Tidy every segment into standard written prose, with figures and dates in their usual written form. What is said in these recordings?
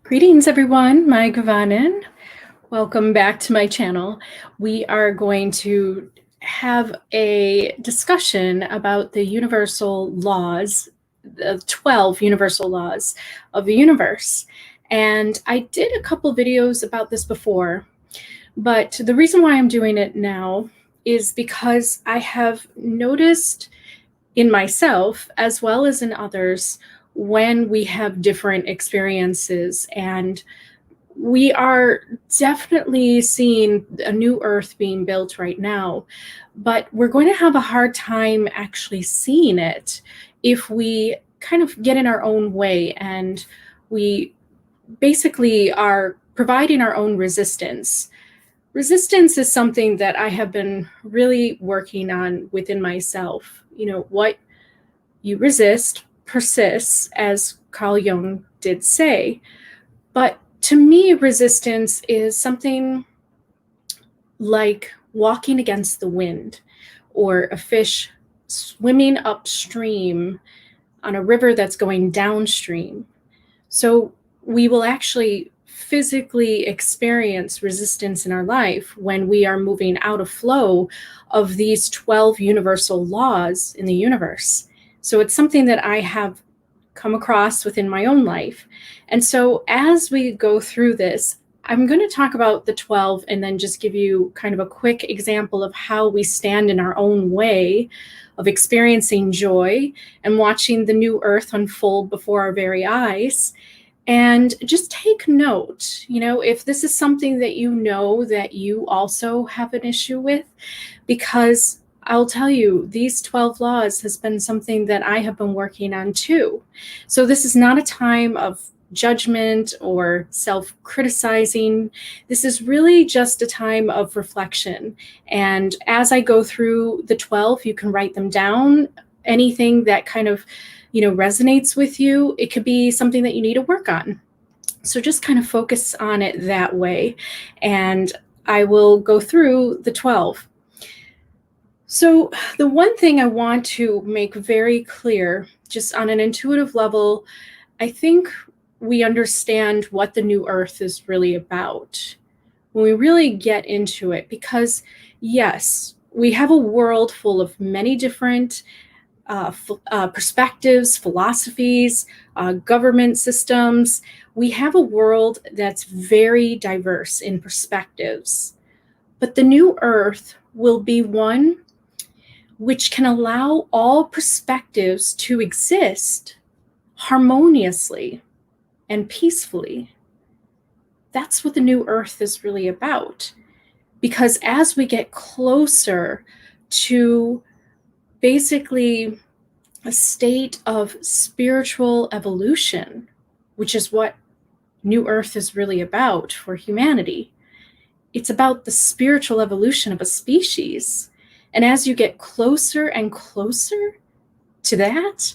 Greetings, everyone. Mai Gavanen. Welcome back to my channel. We are going to have a discussion about the universal laws, the 12 universal laws of the universe. And I did a couple videos about this before, but the reason why I'm doing it now is because I have noticed in myself, as well as in others, when we have different experiences. And we are definitely seeing a new earth being built right now, but we're going to have a hard time actually seeing it if we kind of get in our own way and we basically are providing our own resistance. Resistance is something that I have been really working on within myself. You know, what you resist persists, as Carl Jung did say. But to me, resistance is something like walking against the wind, or a fish swimming upstream on a river that's going downstream. So we will actually physically experience resistance in our life when we are moving out of flow of these 12 universal laws in the universe. So it's something that I have come across within my own life. And so as we go through this, I'm going to talk about the 12 and then just give you kind of a quick example of how we stand in our own way of experiencing joy and watching the new earth unfold before our very eyes. And just take note, if this is something that you know that you also have an issue with, because I'll tell you, these 12 laws has been something that I have been working on too. So this is not a time of judgment or self-criticizing. This is really just a time of reflection. And as I go through the 12, you can write them down. Anything that kind of resonates with you, it could be something that you need to work on. So just kind of focus on it that way. And I will go through the 12. So the one thing I want to make very clear, just on an intuitive level, I think we understand what the new earth is really about when we really get into it, because yes, we have a world full of many different perspectives, philosophies, government systems. We have a world that's very diverse in perspectives, but the new earth will be one which can allow all perspectives to exist harmoniously and peacefully. That's what the new earth is really about. Because as we get closer to basically a state of spiritual evolution, which is what New Earth is really about for humanity. It's about the spiritual evolution of a species. And as you get closer and closer to that,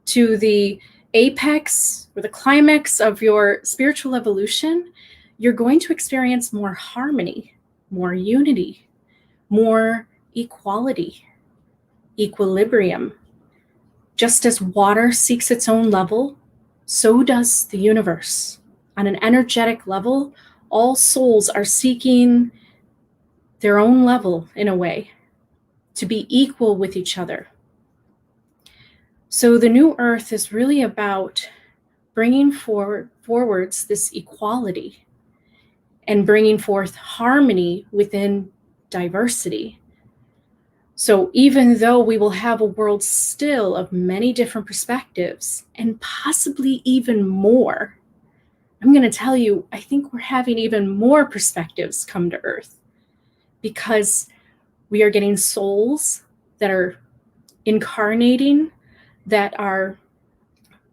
to the apex or the climax of your spiritual evolution, you're going to experience more harmony, more unity, more equality, equilibrium. Just as water seeks its own level, so does the universe. On an energetic level, all souls are seeking their own level in a way, to be equal with each other. So the new earth is really about bringing forwards this equality and bringing forth harmony within diversity. So even though we will have a world still of many different perspectives, and possibly even more, I'm going to tell you, I think we're having even more perspectives come to Earth, because we are getting souls that are incarnating, that are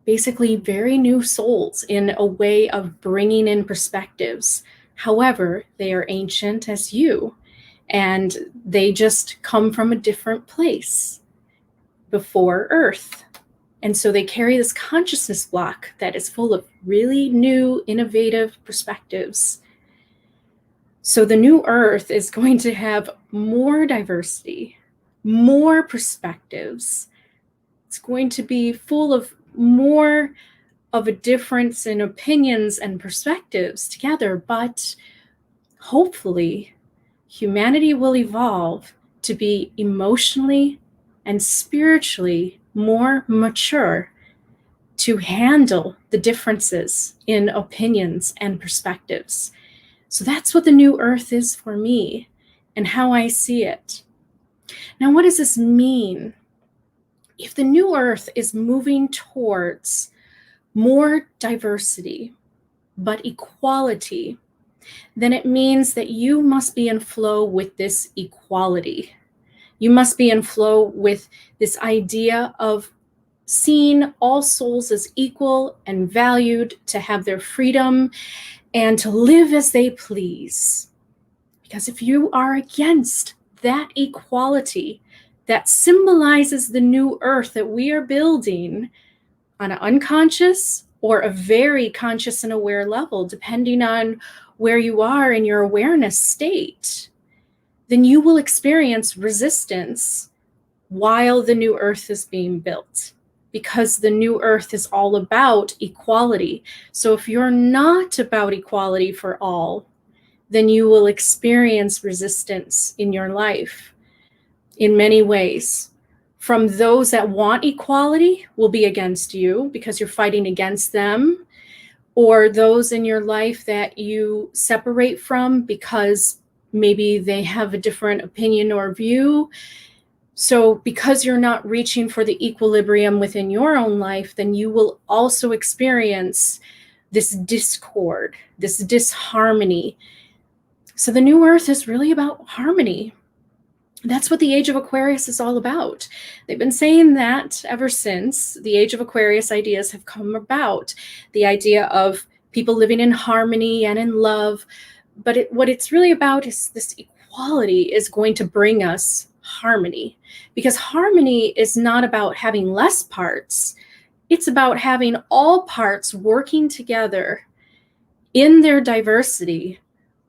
basically very new souls in a way of bringing in perspectives. However, they are ancient as you, and they just come from a different place before Earth. And so they carry this consciousness block that is full of really new, innovative perspectives. So the new Earth is going to have more diversity, more perspectives. It's going to be full of more of a difference in opinions and perspectives together, but hopefully humanity will evolve to be emotionally and spiritually more mature to handle the differences in opinions and perspectives. So that's what the new earth is for me and how I see it. Now, what does this mean? If the new earth is moving towards more diversity, but equality, then it means that you must be in flow with this equality. You must be in flow with this idea of seeing all souls as equal and valued, to have their freedom and to live as they please. Because if you are against that equality that symbolizes the new earth that we are building on an unconscious or a very conscious and aware level, depending on where you are in your awareness state, then you will experience resistance while the new earth is being built, because the new earth is all about equality. So if you're not about equality for all, then you will experience resistance in your life in many ways. From those that want equality will be against you because you're fighting against them, or those in your life that you separate from because maybe they have a different opinion or view. So because you're not reaching for the equilibrium within your own life, then you will also experience this discord, this disharmony. So the new earth is really about harmony. That's what the age of Aquarius is all about. They've been saying that ever since the age of Aquarius ideas have come about. The idea of people living in harmony and in love. But what it's really about is this equality is going to bring us harmony. Because harmony is not about having less parts. It's about having all parts working together in their diversity,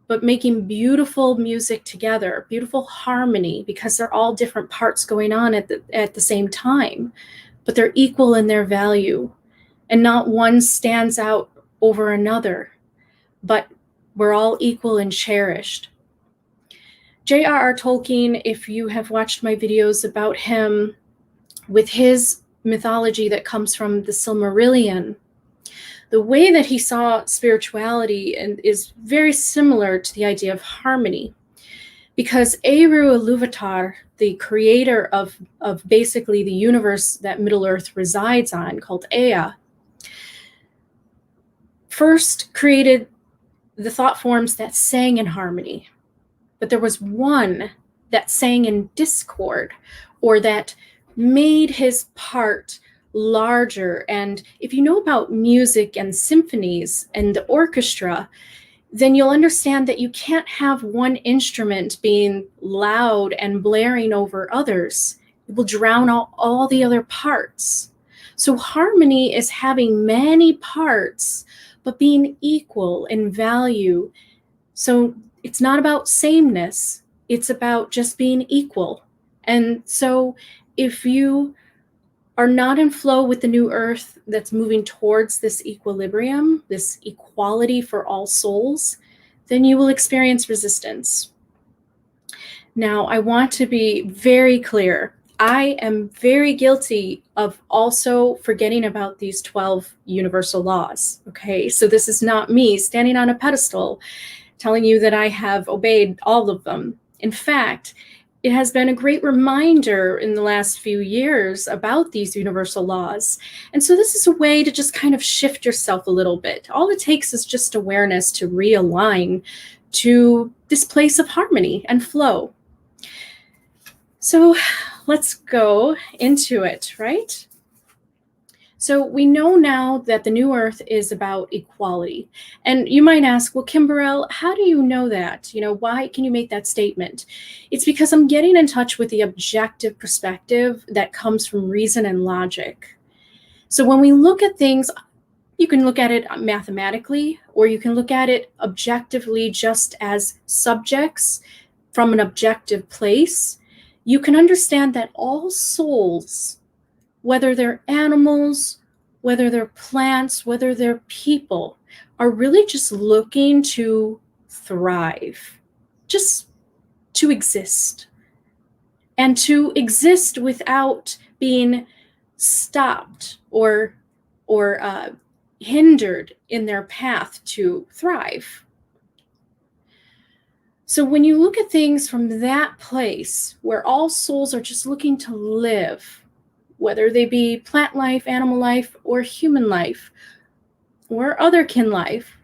but making beautiful music together, beautiful harmony, because they're all different parts going on at the same time, but they're equal in their value, and not one stands out over another, but we're all equal and cherished. J.R.R. Tolkien, if you have watched my videos about him, with his mythology that comes from the Silmarillion, the way that he saw spirituality is very similar to the idea of harmony, because Eru Iluvatar, the creator of basically the universe that Middle Earth resides on, called Ea, first created the thought forms that sang in harmony. But there was one that sang in discord, or that made his part larger. And if you know about music and symphonies and the orchestra, then you'll understand that you can't have one instrument being loud and blaring over others. It will drown out all the other parts. So harmony is having many parts, but being equal in value. So it's not about sameness, it's about just being equal. And so if you are not in flow with the new earth that's moving towards this equilibrium, this equality for all souls, then you will experience resistance. Now, I want to be very clear. I am very guilty of also forgetting about these 12 universal laws, okay? So this is not me standing on a pedestal telling you that I have obeyed all of them. In fact, it has been a great reminder in the last few years about these universal laws. And so this is a way to just kind of shift yourself a little bit. All it takes is just awareness to realign to this place of harmony and flow. So let's go into it, right? So we know now that the new earth is about equality. And you might ask, well, Kimberell, how do you know that? Why can you make that statement? It's because I'm getting in touch with the objective perspective that comes from reason and logic. So when we look at things, you can look at it mathematically, or you can look at it objectively just as subjects from an objective place. You can understand that all souls, whether they're animals whether they're plants, whether they're people, are really just looking to thrive, just to exist, and to exist without being stopped or hindered in their path to thrive. So when you look at things from that place where all souls are just looking to live, whether they be plant life, animal life, or human life, or other kin life,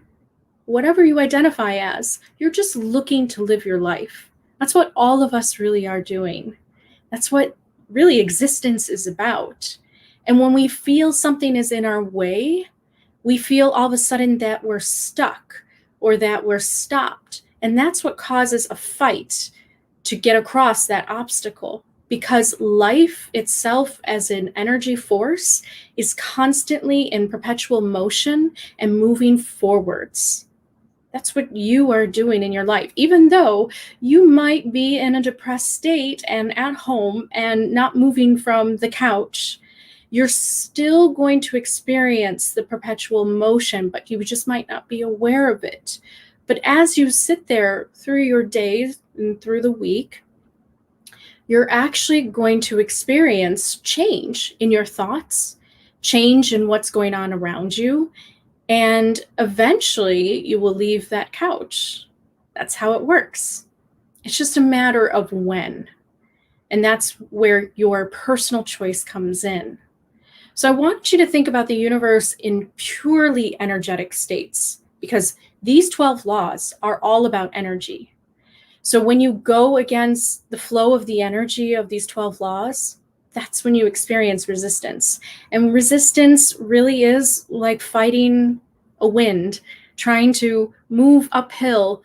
whatever you identify as, you're just looking to live your life. That's what all of us really are doing. That's what really existence is about. And when we feel something is in our way, we feel all of a sudden that we're stuck or that we're stopped. And that's what causes a fight to get across that obstacle, because life itself as an energy force is constantly in perpetual motion and moving forwards. That's what you are doing in your life. Even though you might be in a depressed state and at home and not moving from the couch, you're still going to experience the perpetual motion, but you just might not be aware of it. But as you sit there through your days and through the week, you're actually going to experience change in your thoughts, change in what's going on around you, and eventually you will leave that couch. That's how it works. It's just a matter of when. And that's where your personal choice comes in. So I want you to think about the universe in purely energetic states, because these 12 laws are all about energy. So when you go against the flow of the energy of these 12 laws, that's when you experience resistance. And resistance really is like fighting a wind, trying to move uphill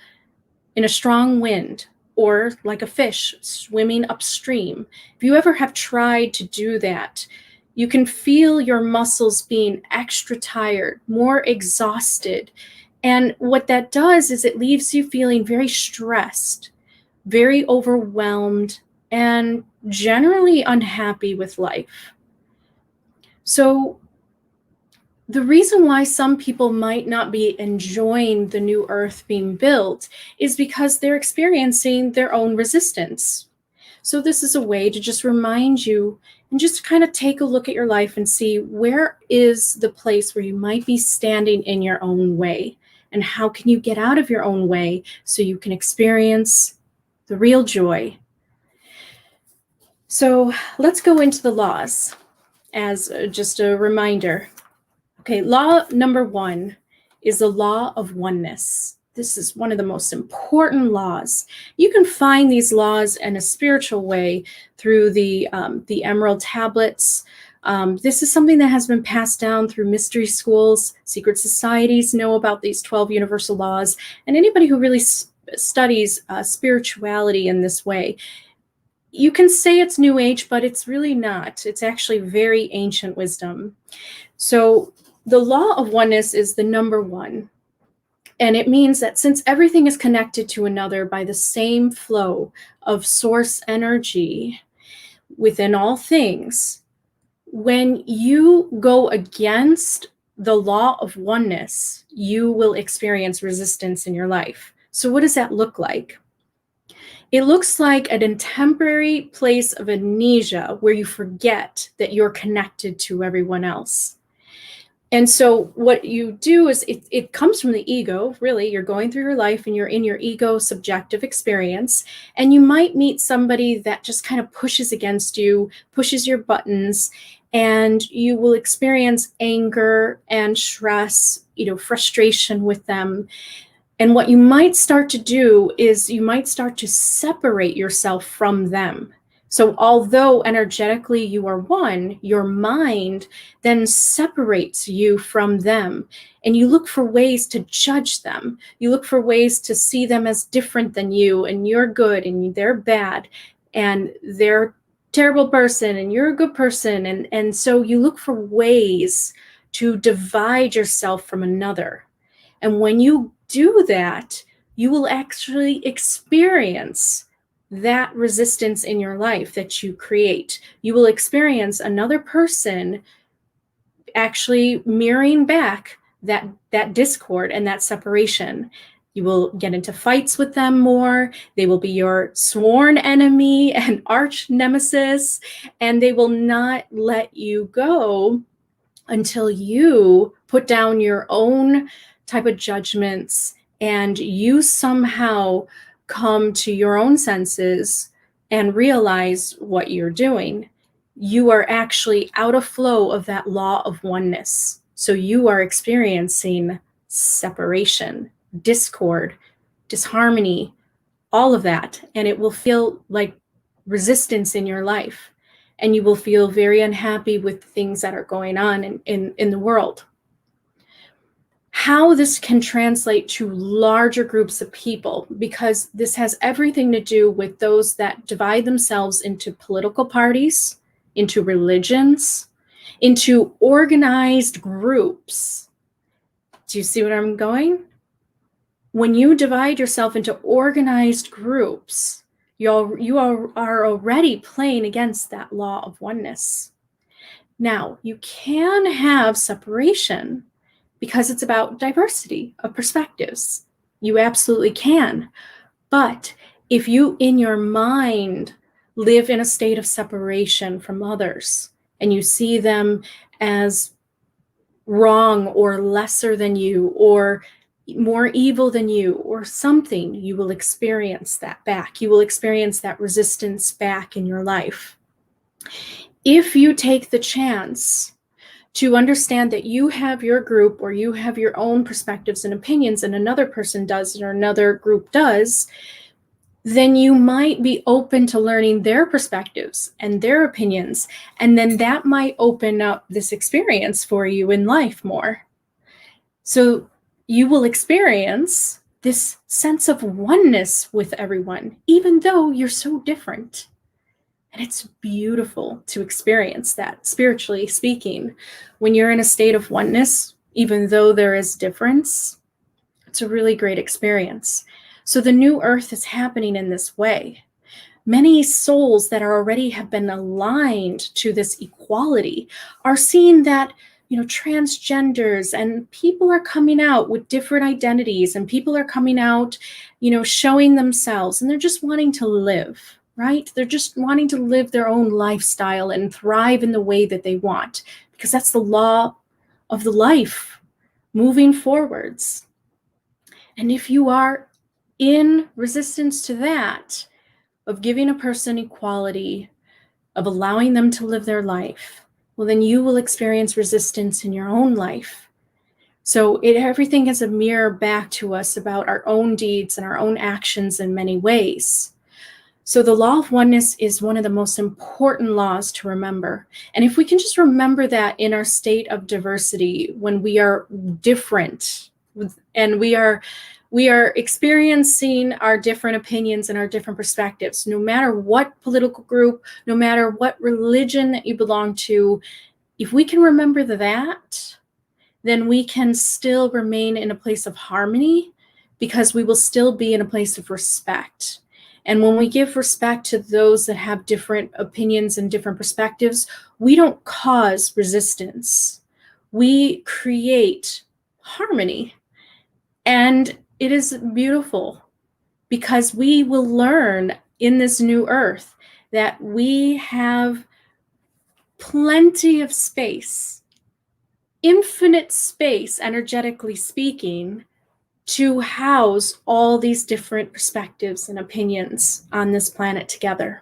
in a strong wind, or like a fish swimming upstream. If you ever have tried to do that, you can feel your muscles being extra tired, more exhausted. And what that does is it leaves you feeling very stressed, very overwhelmed, and generally unhappy with life. So the reason why some people might not be enjoying the new earth being built is because they're experiencing their own resistance. So this is a way to just remind you and just kind of take a look at your life and see, where is the place where you might be standing in your own way, and how can you get out of your own way so you can experience the real joy. So let's go into the laws as just a reminder. Okay, law number 1 is the law of oneness. This is one of the most important laws. You can find these laws in a spiritual way through the Emerald Tablets. This is something that has been passed down through mystery schools. Secret societies know about these 12 universal laws, and anybody who really studies spirituality in this way. You can say it's New Age, but it's really not. It's actually very ancient wisdom. So the law of oneness is the number 1. And it means that since everything is connected to another by the same flow of source energy within all things, when you go against the law of oneness, you will experience resistance in your life. So what does that look like? It looks like a temporary place of amnesia where you forget that you're connected to everyone else. And so what you do is it comes from the ego, really. You're going through your life and you're in your ego subjective experience, and you might meet somebody that just kind of pushes against you, pushes your buttons, and you will experience anger and stress, frustration with them. And what you might start to do is you might start to separate yourself from them. So although energetically you are one, your mind then separates you from them. And you look for ways to judge them. You look for ways to see them as different than you, and you're good and they're bad, and they're a terrible person and you're a good person. And so you look for ways to divide yourself from another. And when you do that, you will actually experience that resistance in your life that you create. You will experience another person actually mirroring back that discord and that separation. You will get into fights with them more. They will be your sworn enemy and arch nemesis, and they will not let you go until you put down your own type of judgments and you somehow come to your own senses and realize what you're doing. You are actually out of flow of that law of oneness. So you are experiencing separation, discord, disharmony, all of that. And it will feel like resistance in your life. And you will feel very unhappy with things that are going on in the world. How this can translate to larger groups of people, because this has everything to do with those that divide themselves into political parties, into religions, into organized groups. Do you see what I'm going? When you divide yourself into organized groups, you are already playing against that law of oneness. Now, you can have separation because it's about diversity of perspectives. You absolutely can. But if you, in your mind, live in a state of separation from others and you see them as wrong or lesser than you or more evil than you or something, you will experience that back. You will experience that resistance back in your life. If you take the chance to understand that you have your group or you have your own perspectives and opinions and another person does or another group does, then you might be open to learning their perspectives and their opinions. And then that might open up this experience for you in life more. So you will experience this sense of oneness with everyone, even though you're so different. And it's beautiful to experience that, spiritually speaking. When you're in a state of oneness, even though there is difference, it's a really great experience. So the new earth is happening in this way. Many souls that are already have been aligned to this equality are seeing that, transgenders and people are coming out with different identities and people are coming out, showing themselves, and they're just wanting to live, right? They're just wanting to live their own lifestyle and thrive in the way that they want, because that's the law of the life moving forwards. And if you are in resistance to that, of giving a person equality, of allowing them to live their life, well, then you will experience resistance in your own life. So everything is a mirror back to us about our own deeds and our own actions in many ways. So the law of oneness is one of the most important laws to remember. And if we can just remember that in our state of diversity, when we are different and we are experiencing our different opinions and our different perspectives, no matter what political group, no matter what religion that you belong to, if we can remember that, then we can still remain in a place of harmony, because we will still be in a place of respect. And when we give respect to those that have different opinions and different perspectives, we don't cause resistance. We create harmony. And it is beautiful, because we will learn in this new earth that we have plenty of space, infinite space, energetically speaking, to house all these different perspectives and opinions on this planet together.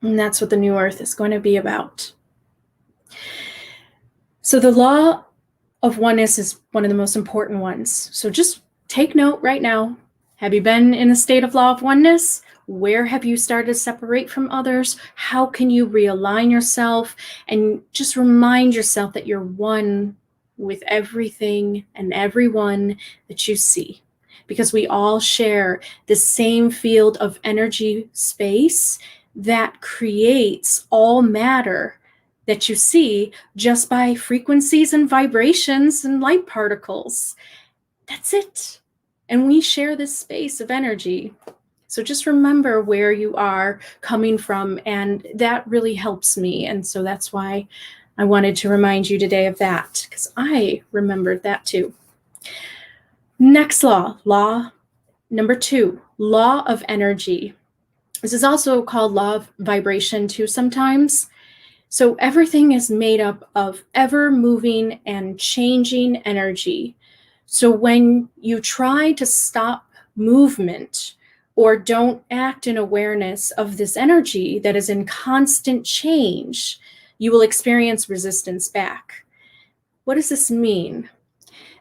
And that's what the new earth is going to be about. So the law of oneness is one of the most important ones. So just take note right now. Have you been in a state of law of oneness? Where have you started to separate from others? How can you realign yourself and just remind yourself that you're one with everything and everyone that you see? Because we all share the same field of energy space that creates all matter that you see just by frequencies and vibrations and light particles. That's it. And we share this space of energy. So just remember where you are coming from, and that really helps me. And so that's why I wanted to remind you today of that because I remembered that too. Next law number 2, law of energy. This is also called law of vibration too sometimes. So everything is made up of ever moving and changing energy. So when you try to stop movement or don't act in awareness of this energy that is in constant change, you will experience resistance back. What does this mean?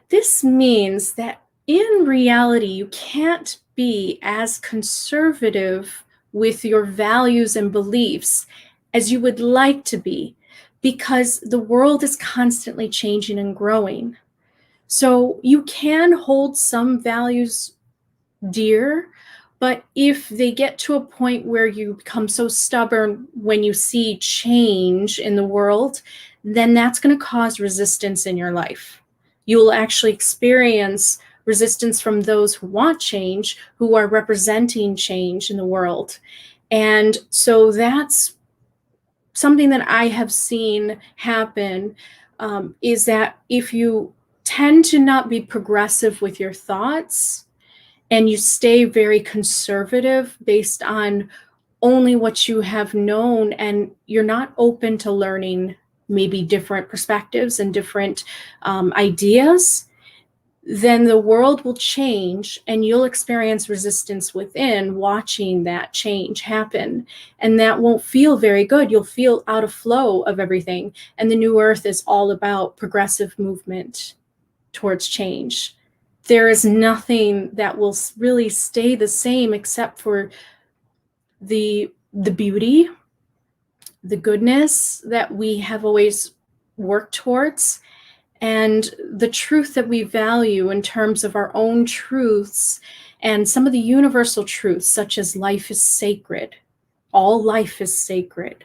This means that in reality, you can't be as conservative with your values and beliefs as you would like to be, because the world is constantly changing and growing. So you can hold some values dear, but if they get to a point where you become so stubborn when you see change in the world, then that's going to cause resistance in your life. You will actually experience resistance from those who want change, who are representing change in the world. And so that's something that I have seen happen, is that if you tend to not be progressive with your thoughts and you stay very conservative based on only what you have known, and you're not open to learning maybe different perspectives and different ideas, then the world will change and you'll experience resistance within watching that change happen. And that won't feel very good. You'll feel out of flow of everything. And the new earth is all about progressive movement towards change. There is nothing that will really stay the same except for the beauty, the goodness that we have always worked towards, and the truth that we value in terms of our own truths and some of the universal truths, such as life is sacred. All life is sacred,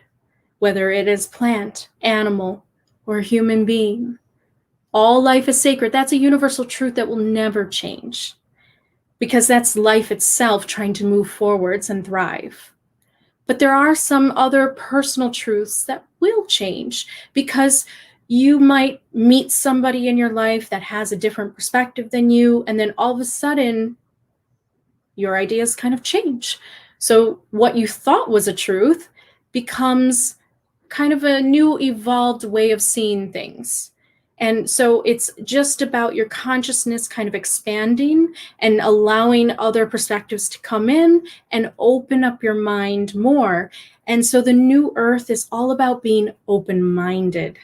whether it is plant, animal, or human being. All life is sacred. That's a universal truth that will never change, because that's life itself trying to move forwards and thrive. But there are some other personal truths that will change, because you might meet somebody in your life that has a different perspective than you, and then all of a sudden, your ideas kind of change. So what you thought was a truth becomes kind of a new evolved way of seeing things. And so it's just about your consciousness kind of expanding and allowing other perspectives to come in and open up your mind more. And so the new earth is all about being open-minded.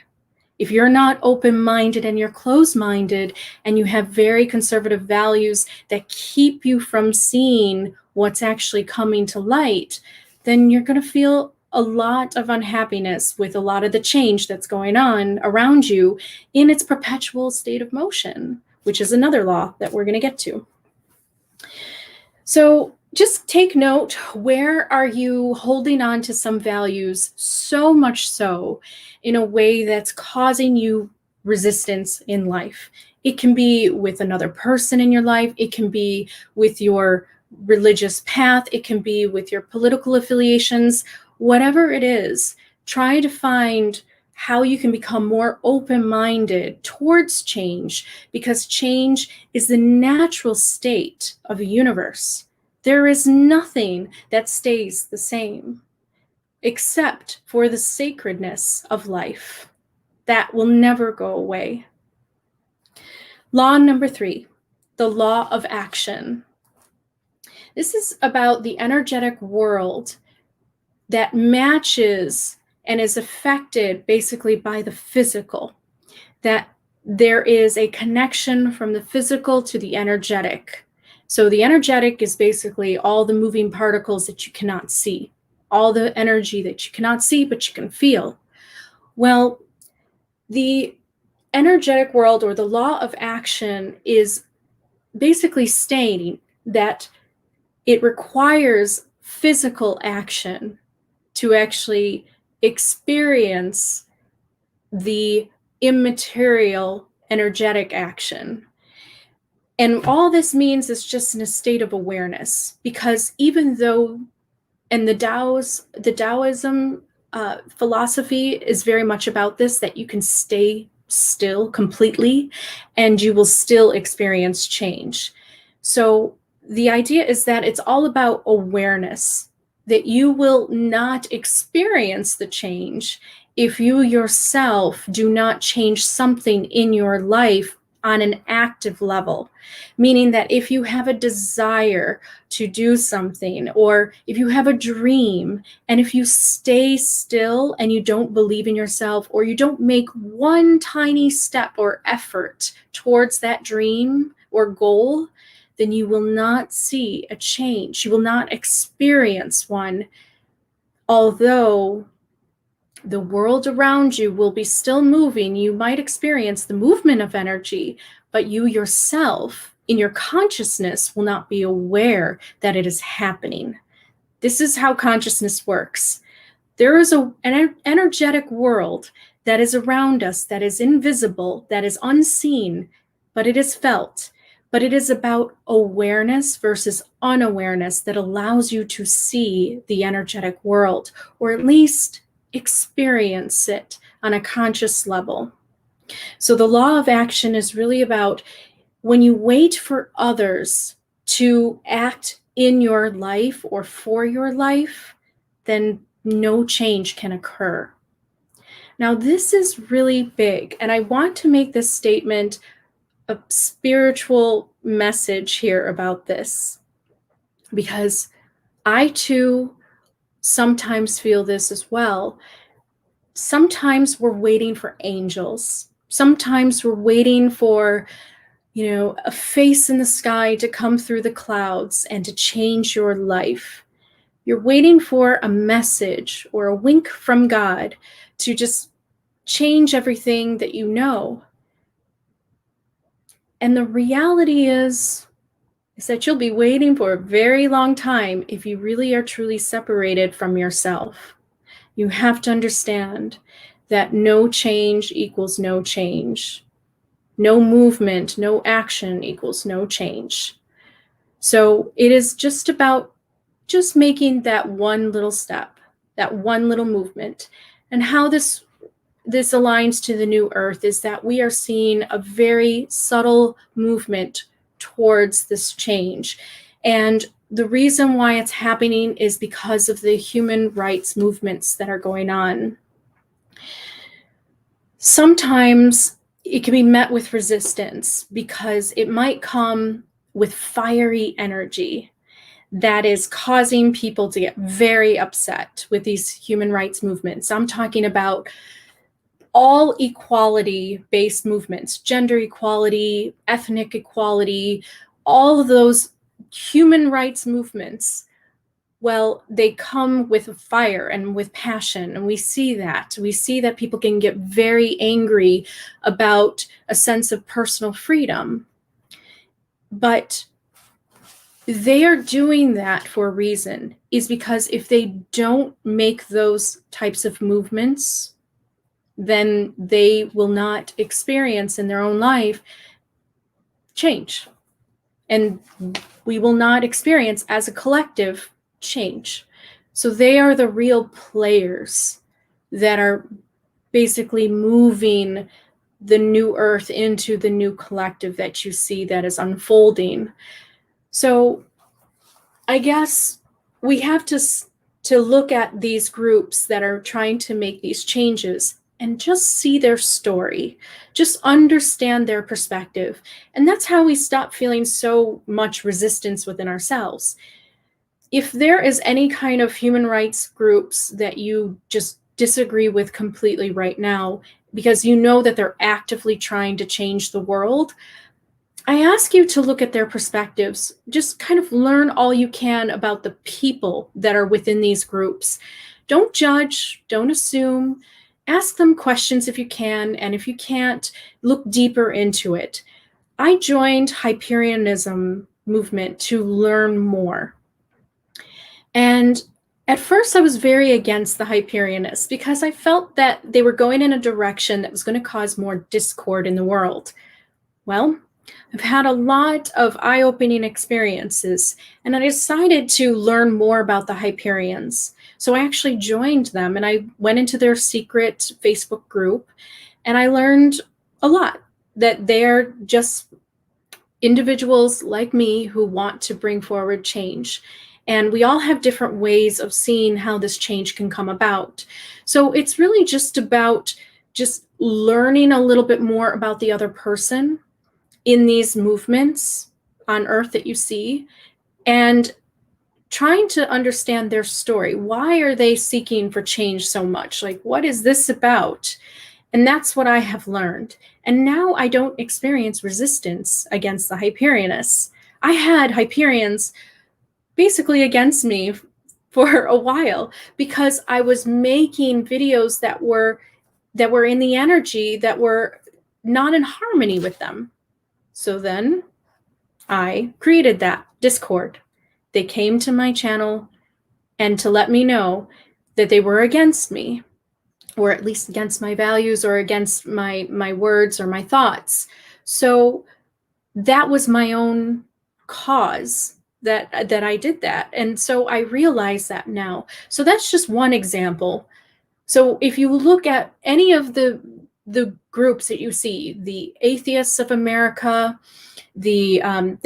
If you're not open-minded and you're closed-minded and you have very conservative values that keep you from seeing what's actually coming to light, then you're going to feel a lot of unhappiness with a lot of the change that's going on around you in its perpetual state of motion, which is another law that we're going to get to. So just take note, where are you holding on to some values so much so in a way that's causing you resistance in life? It can be with another person in your life. It can be with your religious path. It can be with your political affiliations. Whatever it is, try to find how you can become more open-minded towards change, because change is the natural state of a universe. There is nothing that stays the same except for the sacredness of life. That will never go away. Law number 3, the law of action. This is about the energetic world that matches and is affected basically by the physical, that there is a connection from the physical to the energetic. So the energetic is basically all the moving particles that you cannot see, all the energy that you cannot see, but you can feel. Well, the energetic world, or the law of action, is basically stating that it requires physical action to actually experience the immaterial energetic action. And all this means is just in a state of awareness, because even though, and the Taoism philosophy is very much about this, that you can stay still completely and you will still experience change. So the idea is that it's all about awareness, that you will not experience the change if you yourself do not change something in your life on an active level. Meaning that if you have a desire to do something, or if you have a dream, and if you stay still and you don't believe in yourself, or you don't make one tiny step or effort towards that dream or goal, then you will not see a change. You will not experience one, although the world around you will be still moving. You might experience the movement of energy, but you yourself, in your consciousness, will not be aware that it is happening. This is how consciousness works. There is an energetic world that is around us, that is invisible, that is unseen, but it is felt. But it is about awareness versus unawareness that allows you to see the energetic world, or at least experience it on a conscious level. So the law of action is really about when you wait for others to act in your life or for your life, then no change can occur. Now, this is really big, and I want to make this statement a spiritual message here about this, because I too sometimes feel this as well. Sometimes we're waiting for angels. Sometimes we're waiting for, a face in the sky to come through the clouds and to change your life. You're waiting for a message or a wink from God to just change everything that you know. And the reality is that you'll be waiting for a very long time if you really are truly separated from yourself. You have to understand that no change equals no change. No movement, no action equals no change. So it is just about just making that one little step, that one little movement. And how this aligns to the new earth is that we are seeing a very subtle movement towards this change. And the reason why it's happening is because of the human rights movements that are going on. Sometimes it can be met with resistance because it might come with fiery energy that is causing people to get very upset with these human rights movements. I'm talking about all equality-based movements, gender equality, ethnic equality, all of those human rights movements. Well, they come with fire and with passion, and we see that. We see that people can get very angry about a sense of personal freedom. But they are doing that for a reason, is because if they don't make those types of movements, then they will not experience in their own life change. And we will not experience as a collective change. So they are the real players that are basically moving the new earth into the new collective that you see that is unfolding. So I guess we have to look at these groups that are trying to make these changes and just see their story, just understand their perspective. And that's how we stop feeling so much resistance within ourselves. If there is any kind of human rights groups that you just disagree with completely right now, because you know that they're actively trying to change the world, I ask you to look at their perspectives. Just kind of learn all you can about the people that are within these groups. Don't judge, don't assume. Ask them questions if you can, and if you can't, look deeper into it. I joined Hyperianism movement to learn more. And at first I was very against the Hyperionists because I felt that they were going in a direction that was going to cause more discord in the world. Well, I've had a lot of eye-opening experiences, and I decided to learn more about the Hyperions. So I actually joined them, and I went into their secret Facebook group, and I learned a lot, that they're just individuals like me who want to bring forward change. And we all have different ways of seeing how this change can come about. So it's really just about just learning a little bit more about the other person in these movements on Earth that you see, and trying to understand their story. Why are they seeking for change so much? Like, what is this about? And that's what I have learned. And now I don't experience resistance against the Hyperionists. I had Hyperions basically against me for a while because I was making videos that were in the energy that were not in harmony with them. So then I created that Discord. They came to my channel and to let me know that they were against me, or at least against my values, or against my words or my thoughts. So that was my own cause that I did that. And so I realize that now. So that's just one example. So if you look at any of the groups that you see, the Atheists of America, the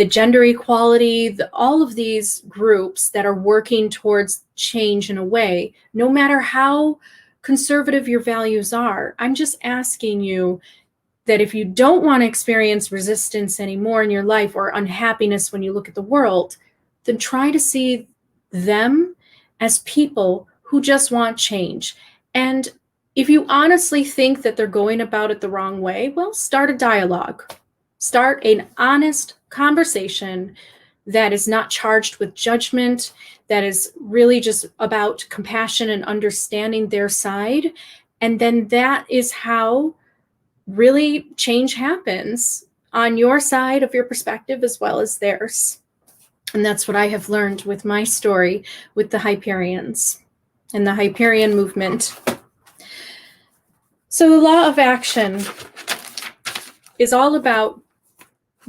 gender equality, all of these groups that are working towards change in a way, no matter how conservative your values are, I'm just asking you that if you don't want to experience resistance anymore in your life, or unhappiness when you look at the world, then try to see them as people who just want change. And if you honestly think that they're going about it the wrong way, well, start a dialogue. Start an honest conversation that is not charged with judgment, that is really just about compassion and understanding their side. And then that is how really change happens on your side of your perspective as well as theirs. And that's what I have learned with my story with the Hyperions and the Hyperion movement. So the law of action is all about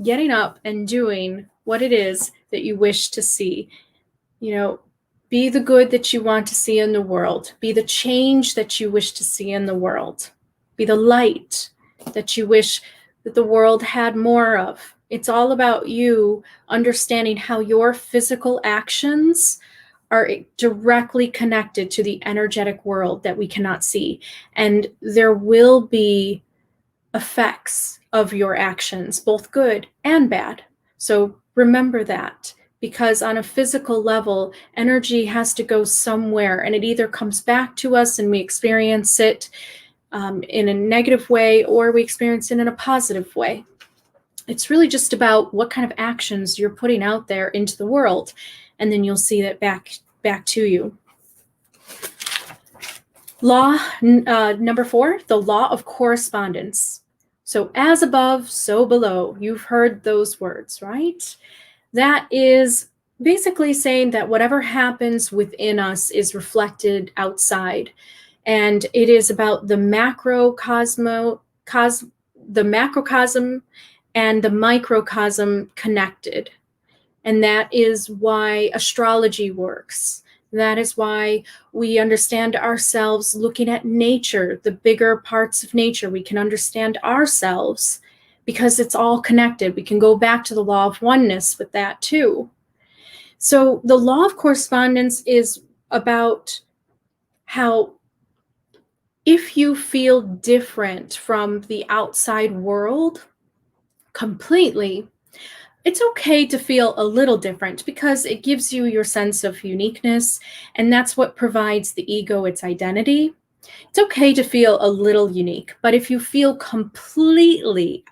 getting up and doing what it is that you wish to see. You know, be the good that you want to see in the world. Be the change that you wish to see in the world. Be the light that you wish that the world had more of. It's all about you understanding how your physical actions are directly connected to the energetic world that we cannot see. And there will be effects of your actions, both good and bad. So remember that, because on a physical level, energy has to go somewhere, and it either comes back to us and we experience it in a negative way, or we experience it in a positive way. It's really just about what kind of actions you're putting out there into the world, and then you'll see that back to you. Law number 4, the law of correspondence. So as above, so below. You've heard those words, right? That is basically saying that whatever happens within us is reflected outside. And it is about the macrocosm and the microcosm connected. And that is why astrology works. That is why we understand ourselves looking at nature, the bigger parts of nature. We can understand ourselves because it's all connected. We can go back to the law of oneness with that too. So the law of correspondence is about how if you feel different from the outside world completely, it's okay to feel a little different, because it gives you your sense of uniqueness, and that's what provides the ego its identity. It's okay to feel a little unique, but if you feel completely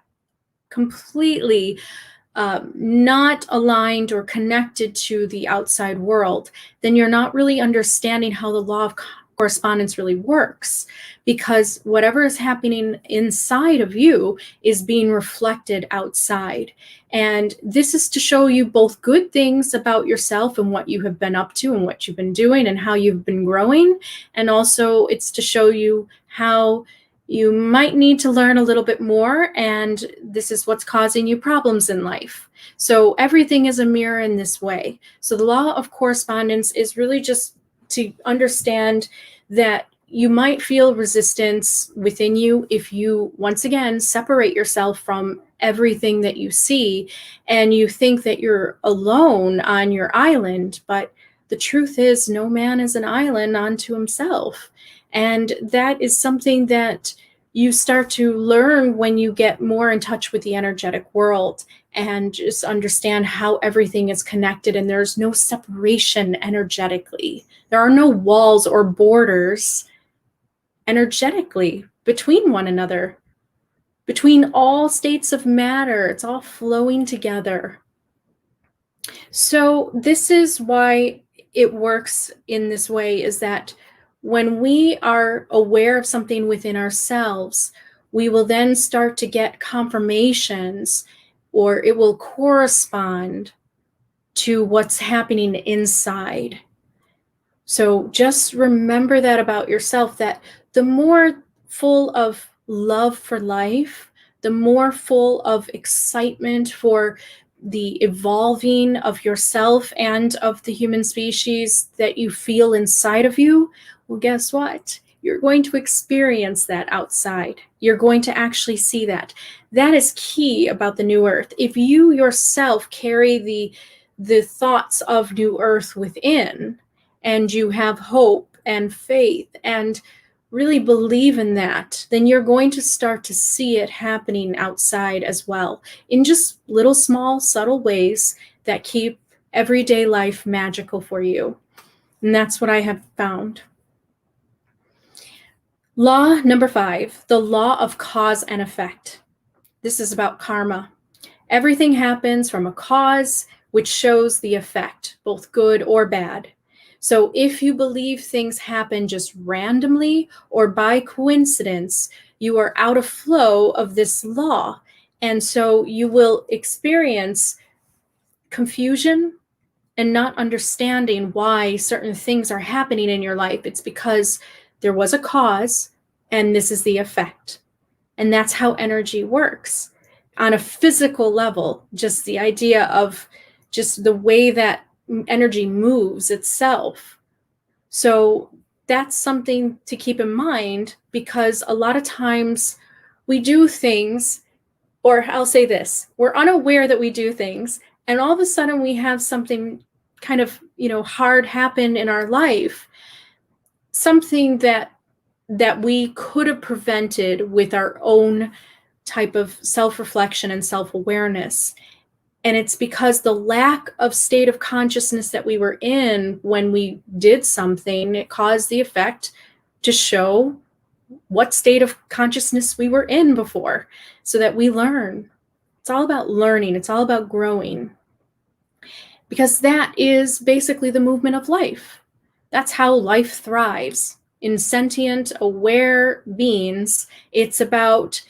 not aligned or connected to the outside world, then you're not really understanding how the law of correspondence really works, because whatever is happening inside of you is being reflected outside. And this is to show you both good things about yourself and what you have been up to and what you've been doing and how you've been growing. And also it's to show you how You might need to learn a little bit more, and this is what's causing you problems in life. So everything is a mirror in this way. So the law of correspondence is really just to understand that you might feel resistance within you if you, once again, separate yourself from everything that you see and you think that you're alone on your island. But the truth is, no man is an island unto himself. And that is something that you start to learn when you get more in touch with the energetic world and just understand how everything is connected, and there's no separation energetically. There are no walls or borders energetically between one another, between all states of matter. It's all flowing together. So this is why it works in this way, is that when we are aware of something within ourselves, we will then start to get confirmations, or it will correspond to what's happening inside. So just remember that about yourself, that the more full of love for life, the more full of excitement for the evolving of yourself and of the human species that you feel inside of you, well, guess what? You're going to experience that outside. You're going to actually see that. That is key about the new earth. If you yourself carry the thoughts of new earth within, and you have hope and faith and really believe in that, then you're going to start to see it happening outside as well, in just little, small, subtle ways that keep everyday life magical for you. And that's what I have found. Law number 5, the law of cause and effect. This is about karma. Everything happens from a cause, which shows the effect, both good or bad. So if you believe things happen just randomly or by coincidence, you are out of flow of this law. And so you will experience confusion and not understanding why certain things are happening in your life. It's because there was a cause and this is the effect. And that's how energy works on a physical level. Just the idea of just the way that energy moves itself. So that's something to keep in mind, because a lot of times we do things, or I'll say this, we're unaware that we do things, and all of a sudden we have something kind of, hard happen in our life, something that we could have prevented with our own type of self-reflection and self-awareness. And it's because the lack of state of consciousness that we were in when we did something, it caused the effect to show what state of consciousness we were in before, so that we learn. It's all about learning. It's all about growing. Because that is basically the movement of life. That's how life thrives. In sentient, aware beings, it's about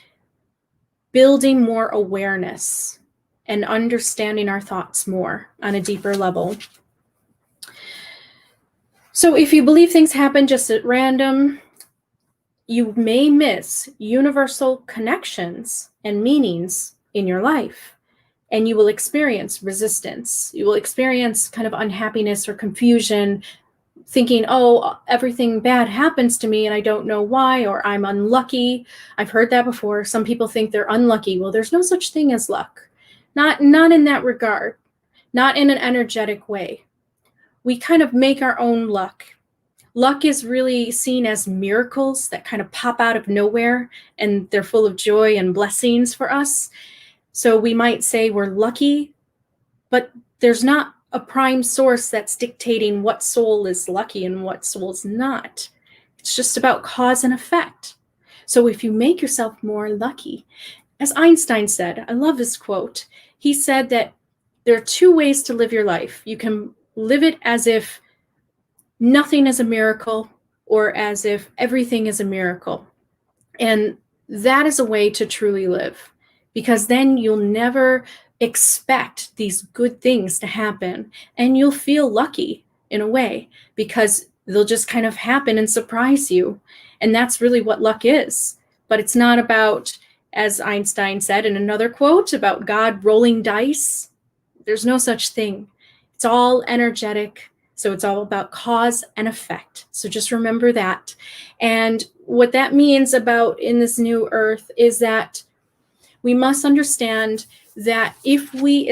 building more awareness and understanding our thoughts more on a deeper level. So if you believe things happen just at random, you may miss universal connections and meanings in your life, and you will experience resistance. You will experience kind of unhappiness or confusion, thinking, oh, everything bad happens to me and I don't know why, or I'm unlucky. I've heard that before. Some people think they're unlucky. Well, there's no such thing as luck. Not in that regard, not in an energetic way. We kind of make our own luck. Luck is really seen as miracles that kind of pop out of nowhere, and they're full of joy and blessings for us. So we might say we're lucky, but there's not a prime source that's dictating what soul is lucky and what soul's not. It's just about cause and effect. So if you make yourself more lucky, as Einstein said, I love this quote. He said that there are 2 ways to live your life. You can live it as if nothing is a miracle, or as if everything is a miracle. And that is a way to truly live, because then you'll never expect these good things to happen, and you'll feel lucky in a way, because they'll just kind of happen and surprise you. And that's really what luck is. but it's not about, as Einstein said in another quote, about God rolling dice. There's no such thing. It's all energetic. So it's all about cause and effect. So just remember that. And what that means about in this new earth is that we must understand that if we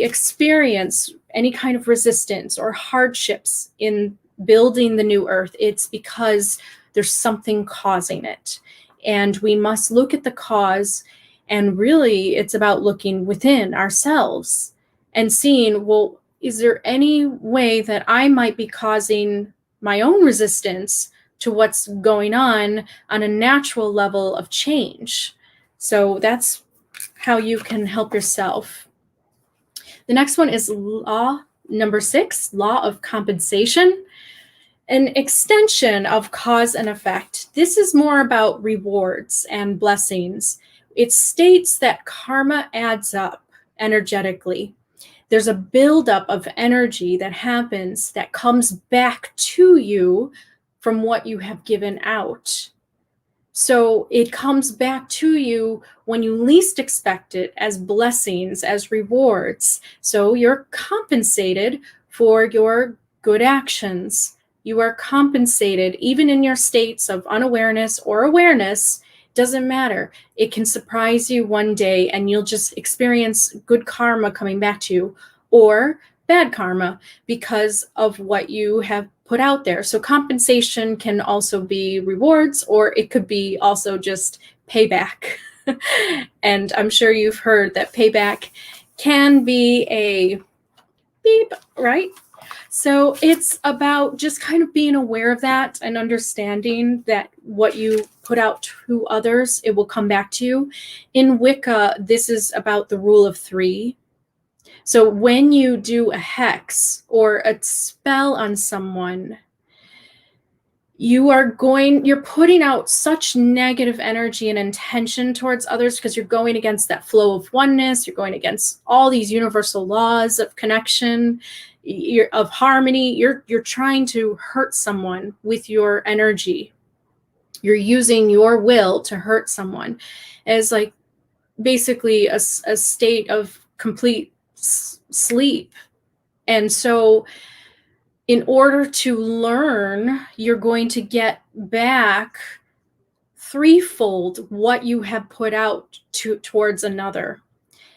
experience any kind of resistance or hardships in building the new earth, it's because there's something causing it. And we must look at the cause, and really it's about looking within ourselves and seeing, well, is there any way that I might be causing my own resistance to what's going on a natural level of change? So that's how you can help yourself. The next one is law number 6, law of compensation. An extension of cause and effect. This is more about rewards and blessings. It states that karma adds up energetically. There's a buildup of energy that happens that comes back to you from what you have given out. So it comes back to you when you least expect it, as blessings, as rewards. So you're compensated for your good actions. You are compensated even in your states of unawareness or awareness. Doesn't matter. It can surprise you one day and you'll just experience good karma coming back to you, or bad karma because of what you have put out there. So compensation can also be rewards, or it could be also just payback. And I'm sure you've heard that payback can be a beep, right? So it's about just kind of being aware of that and understanding that what you put out to others, it will come back to you. In Wicca, this is about the rule of 3. So when you do a hex or a spell on someone, you're putting out such negative energy and intention towards others because you're going against that flow of oneness. You're going against all these universal laws of connection, of harmony. You're trying to hurt someone with your energy. You're using your will to hurt someone as like basically a state of complete sleep. And so in order to learn, you're going to get back threefold what you have put out towards another.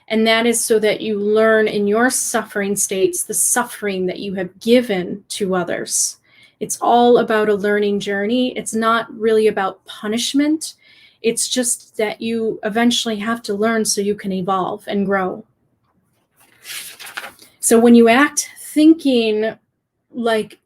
And that is so that you learn in your suffering states the suffering that you have given to others. It's all about a learning journey. It's not really about punishment. It's just that you eventually have to learn so you can evolve and grow. So when you act thinking like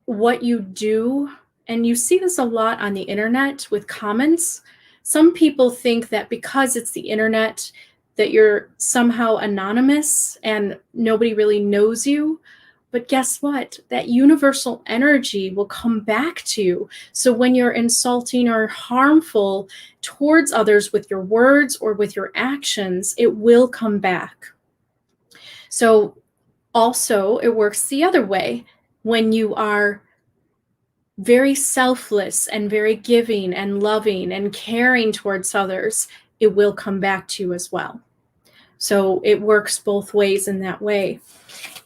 what you do, and you see this a lot on the internet with comments, some people think that because it's the internet that you're somehow anonymous and nobody really knows you. But guess what? That universal energy will come back to you. So when you're insulting or harmful towards others with your words or with your actions, it will come back. So also, it works the other way. When you are very selfless and very giving and loving and caring towards others, it will come back to you as well. So it works both ways in that way.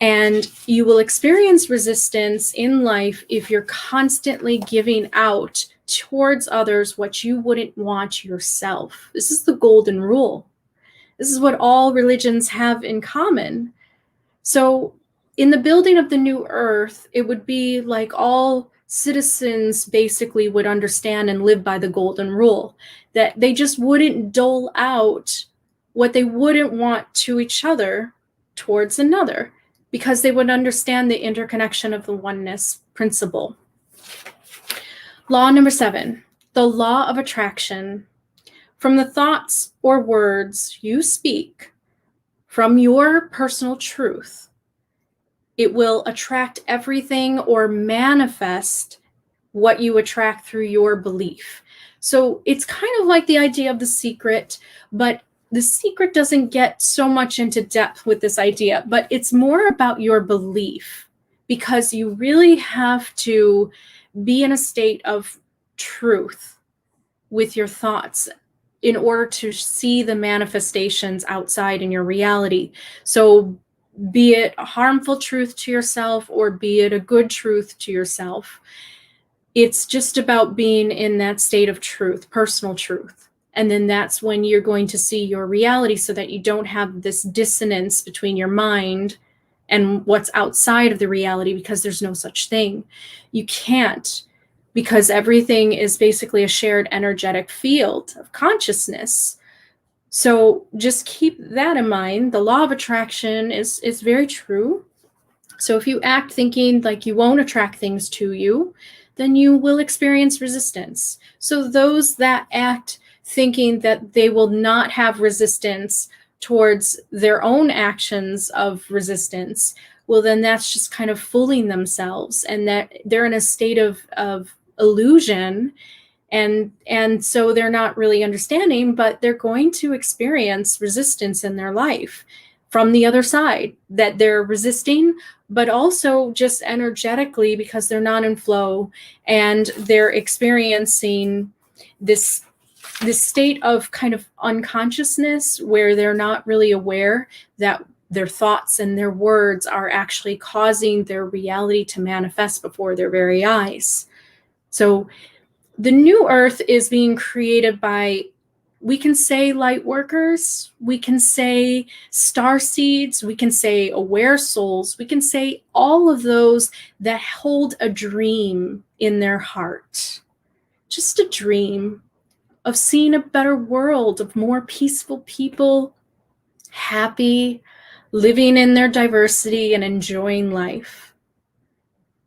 And you will experience resistance in life if you're constantly giving out towards others what you wouldn't want yourself. This is the golden rule. This is what all religions have in common. So in the building of the new earth, it would be like all citizens basically would understand and live by the golden rule, that they just wouldn't dole out what they wouldn't want to each other towards another, because they would understand the interconnection of the oneness principle. Law number 7, the law of attraction. From the thoughts or words you speak, from your personal truth, it will attract everything or manifest what you attract through your belief. So it's kind of like the idea of The Secret, but The Secret doesn't get so much into depth with this idea, but it's more about your belief, because you really have to be in a state of truth. with your thoughts in order to see the manifestations outside in your reality. So be it a harmful truth to yourself or be it a good truth to yourself, it's just about being in that state of truth, personal truth. And then that's when you're going to see your reality, so that you don't have this dissonance between your mind and what's outside of the reality, because there's no such thing. You can't, because everything is basically a shared energetic field of consciousness. So just keep that in mind. The law of attraction is very true. So if you act thinking like you won't attract things to you, then you will experience resistance. So those that act thinking that they will not have resistance towards their own actions of resistance, well, then that's just kind of fooling themselves, and that they're in a state of illusion. And so they're not really understanding, but they're going to experience resistance in their life from the other side, that they're resisting, but also just energetically, because they're not in flow and they're experiencing this state of kind of unconsciousness, where they're not really aware that their thoughts and their words are actually causing their reality to manifest before their very eyes. So the new earth is being created by, we can say, light workers, we can say star seeds, we can say aware souls, we can say all of those that hold a dream in their heart. Just a dream of seeing a better world, of more peaceful people, happy, living in their diversity and enjoying life.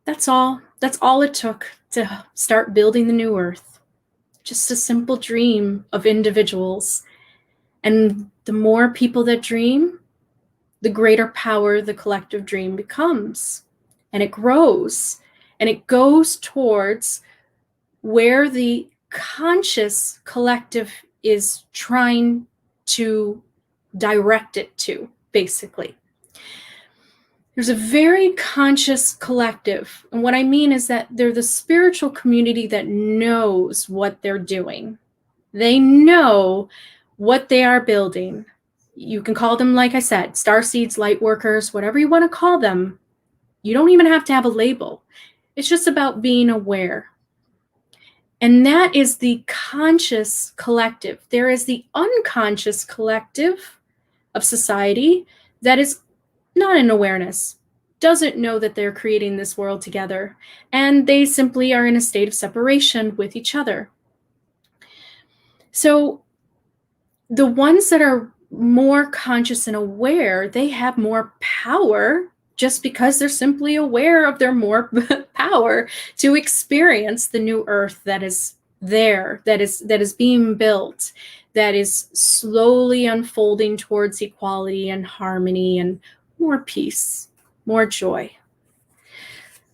That's all. That's all it took to start building the new earth. Just a simple dream of individuals. And the more people that dream, the greater power the collective dream becomes. And it grows. And it goes towards where the conscious collective is trying to direct it to, basically. There's a very conscious collective. And what I mean is that they're the spiritual community that knows what they're doing. They know what they are building. You can call them, like I said, star seeds, light workers, whatever you want to call them. You don't even have to have a label. It's just about being aware. And that is the conscious collective. There is the unconscious collective of society that is not in awareness, doesn't know that they're creating this world together, and they simply are in a state of separation with each other. So the ones that are more conscious and aware, they have more power, just because they're simply aware of their more power to experience the new earth that is there, that is being built, that is slowly unfolding towards equality and harmony and more peace, more joy.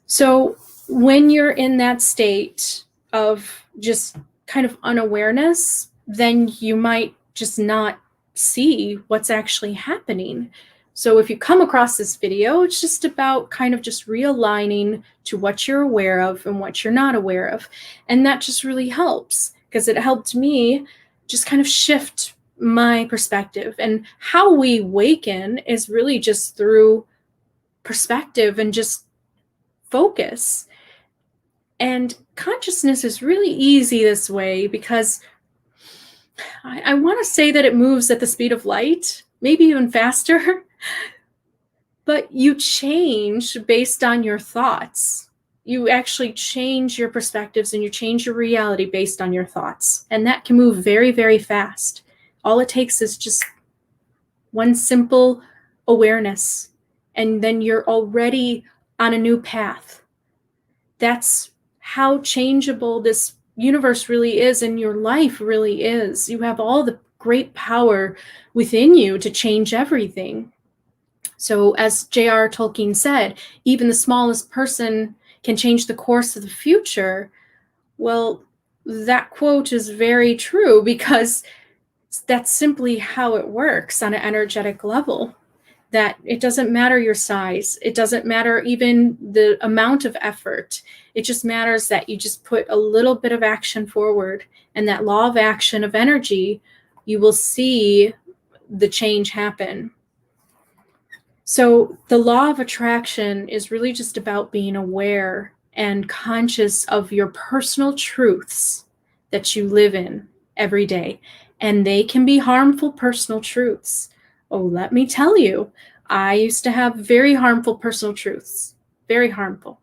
So when you're in that state of just kind of unawareness, then you might just not see what's actually happening. So if you come across this video, it's just about kind of just realigning to what you're aware of and what you're not aware of. And that just really helps, because it helped me just kind of shift my perspective. And how we awaken is really just through perspective and just focus. And consciousness is really easy this way, because I want to say that it moves at the speed of light, maybe even faster, but you change based on your thoughts. You actually change your perspectives and you change your reality based on your thoughts. And that can move very, very fast. All it takes is just one simple awareness, and then you're already on a new path. That's how changeable this universe really is, and your life really is. You have all the great power within you to change everything. So as J.R. Tolkien said, even the smallest person can change the course of the future. Well, that quote is very true, because that's simply how it works on an energetic level. That it doesn't matter your size. It doesn't matter even the amount of effort. It just matters that you just put a little bit of action forward, and that law of action of energy, you will see the change happen. So the law of attraction is really just about being aware and conscious of your personal truths that you live in every day. And they can be harmful personal truths. Oh, let me tell you, I used to have very harmful personal truths, very harmful.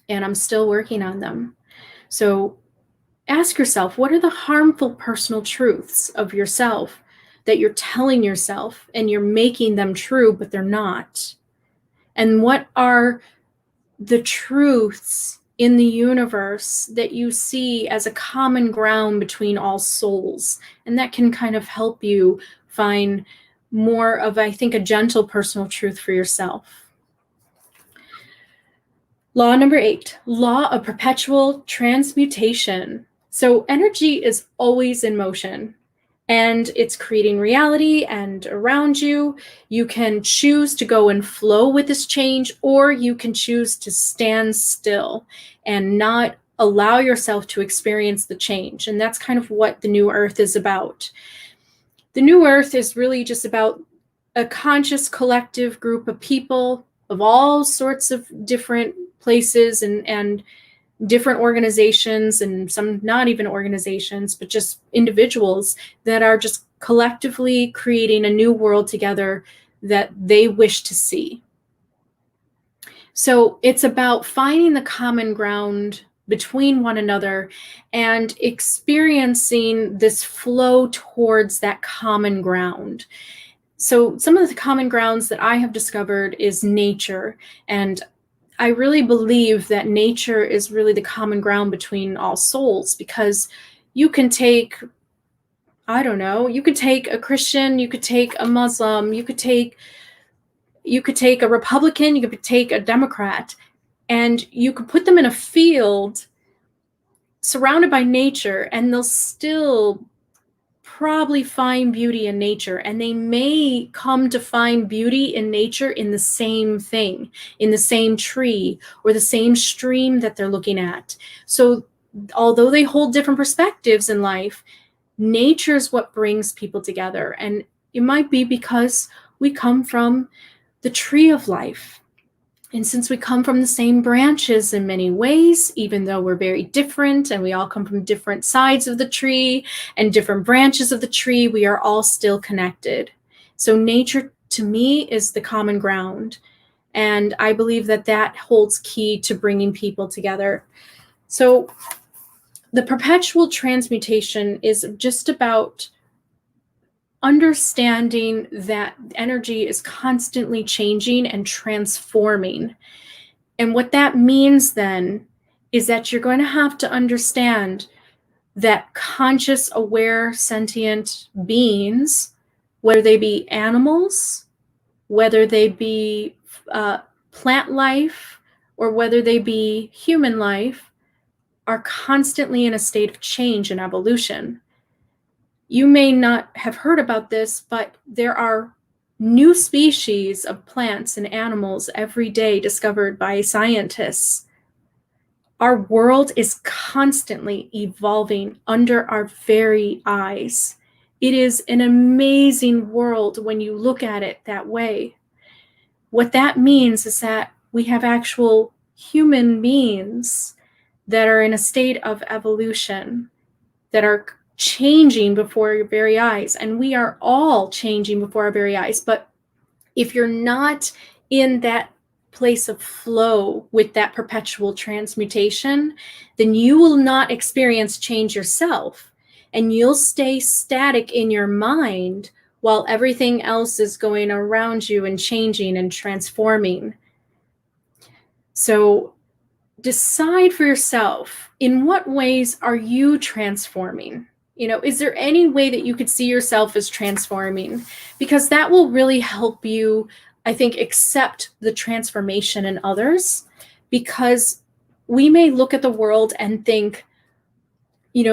And I'm still working on them. So ask yourself, what are the harmful personal truths of yourself that you're telling yourself and you're making them true, but they're not? And what are the truths in the universe that you see as a common ground between all souls? And that can kind of help you find more of, I think, a gentle personal truth for yourself. Law number 8, law of perpetual transmutation. So energy is always in motion, and it's creating reality and around you. You can choose to go and flow with this change, or you can choose to stand still and not allow yourself to experience the change. And that's kind of what the new earth is about. The new earth is really just about a conscious collective group of people of all sorts of different places and different organizations, and some not even organizations, but just individuals that are just collectively creating a new world together that they wish to see. So it's about finding the common ground between one another and experiencing this flow towards that common ground. So some of the common grounds that I have discovered is nature, and I really believe that nature is really the common ground between all souls, because you can take, I don't know, you could take a Christian, you could take a Muslim, you could take a Republican, you could take a Democrat, and you could put them in a field surrounded by nature, and they'll still probably find beauty in nature, and they may come to find beauty in nature in the same thing, in the same tree or the same stream that they're looking at. So although they hold different perspectives in life, nature is what brings people together. And it might be because we come from the tree of life. And since we come from the same branches in many ways, even though we're very different and we all come from different sides of the tree and different branches of the tree, we are all still connected. So nature, to me, is the common ground. And I believe that that holds key to bringing people together. So the perpetual transmutation is just about understanding that energy is constantly changing and transforming. And what that means then is that you're going to have to understand that conscious, aware, sentient beings, whether they be animals, whether they be plant life, or whether they be human life, are constantly in a state of change and evolution. You may not have heard about this, but there are new species of plants and animals every day discovered by scientists. Our world is constantly evolving under our very eyes. It is an amazing world when you look at it that way. What that means is that we have actual human beings that are in a state of evolution, that are changing before your very eyes, and we are all changing before our very eyes. But if you're not in that place of flow with that perpetual transmutation, then you will not experience change yourself, and you'll stay static in your mind while everything else is going around you and changing and transforming. So decide for yourself, in what ways are you transforming? Is there any way that you could see yourself as transforming? Because that will really help you, I think, accept the transformation in others. Because we may look at the world and think,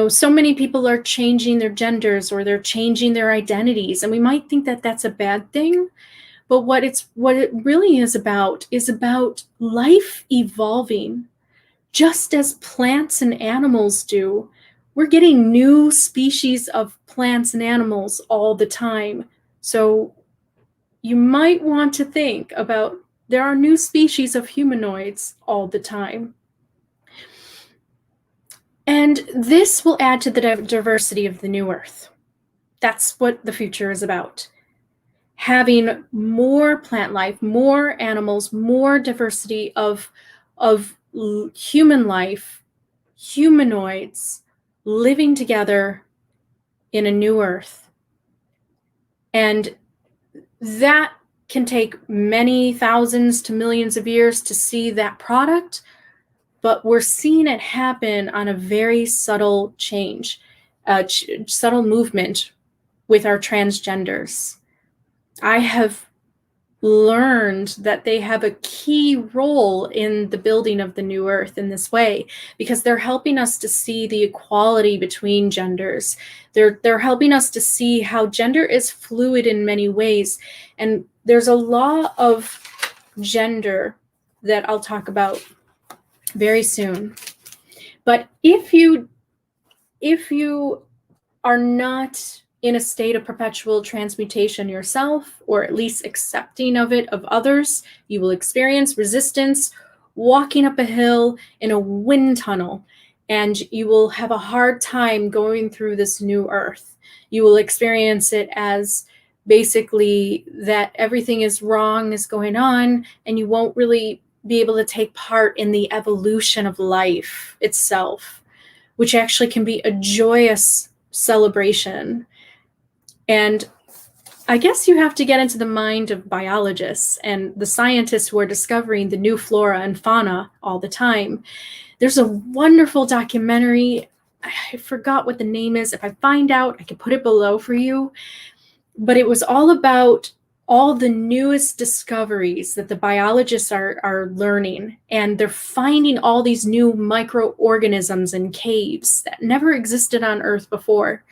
so many people are changing their genders or they're changing their identities, and we might think that that's a bad thing. But what it really is about life evolving, just as plants and animals do. we're getting new species of plants and animals all the time. So you might want to think about, there are new species of humanoids all the time. And this will add to the diversity of the new Earth. That's what the future is about. Having more plant life, more animals, more diversity of human life, humanoids living together in a new Earth. And that can take many thousands to millions of years to see that product, but we're seeing it happen on a very subtle change, subtle movement with our transgenders. I have learned that they have a key role in the building of the new Earth in this way, because they're helping us to see the equality between genders. They're helping us to see how gender is fluid in many ways. And there's a law of gender that I'll talk about very soon. But if you are not in a state of perpetual transmutation yourself, or at least accepting of it of others, you will experience resistance walking up a hill in a wind tunnel, and you will have a hard time going through this new Earth. You will experience it as basically that everything is wrong is going on, and you won't really be able to take part in the evolution of life itself, which actually can be a joyous celebration. And I guess you have to get into the mind of biologists and the scientists who are discovering the new flora and fauna all the time. There's a wonderful documentary. I forgot what the name is. If I find out, I can put it below for you. But it was all about all the newest discoveries that the biologists are learning. And they're finding all these new microorganisms in caves that never existed on Earth before.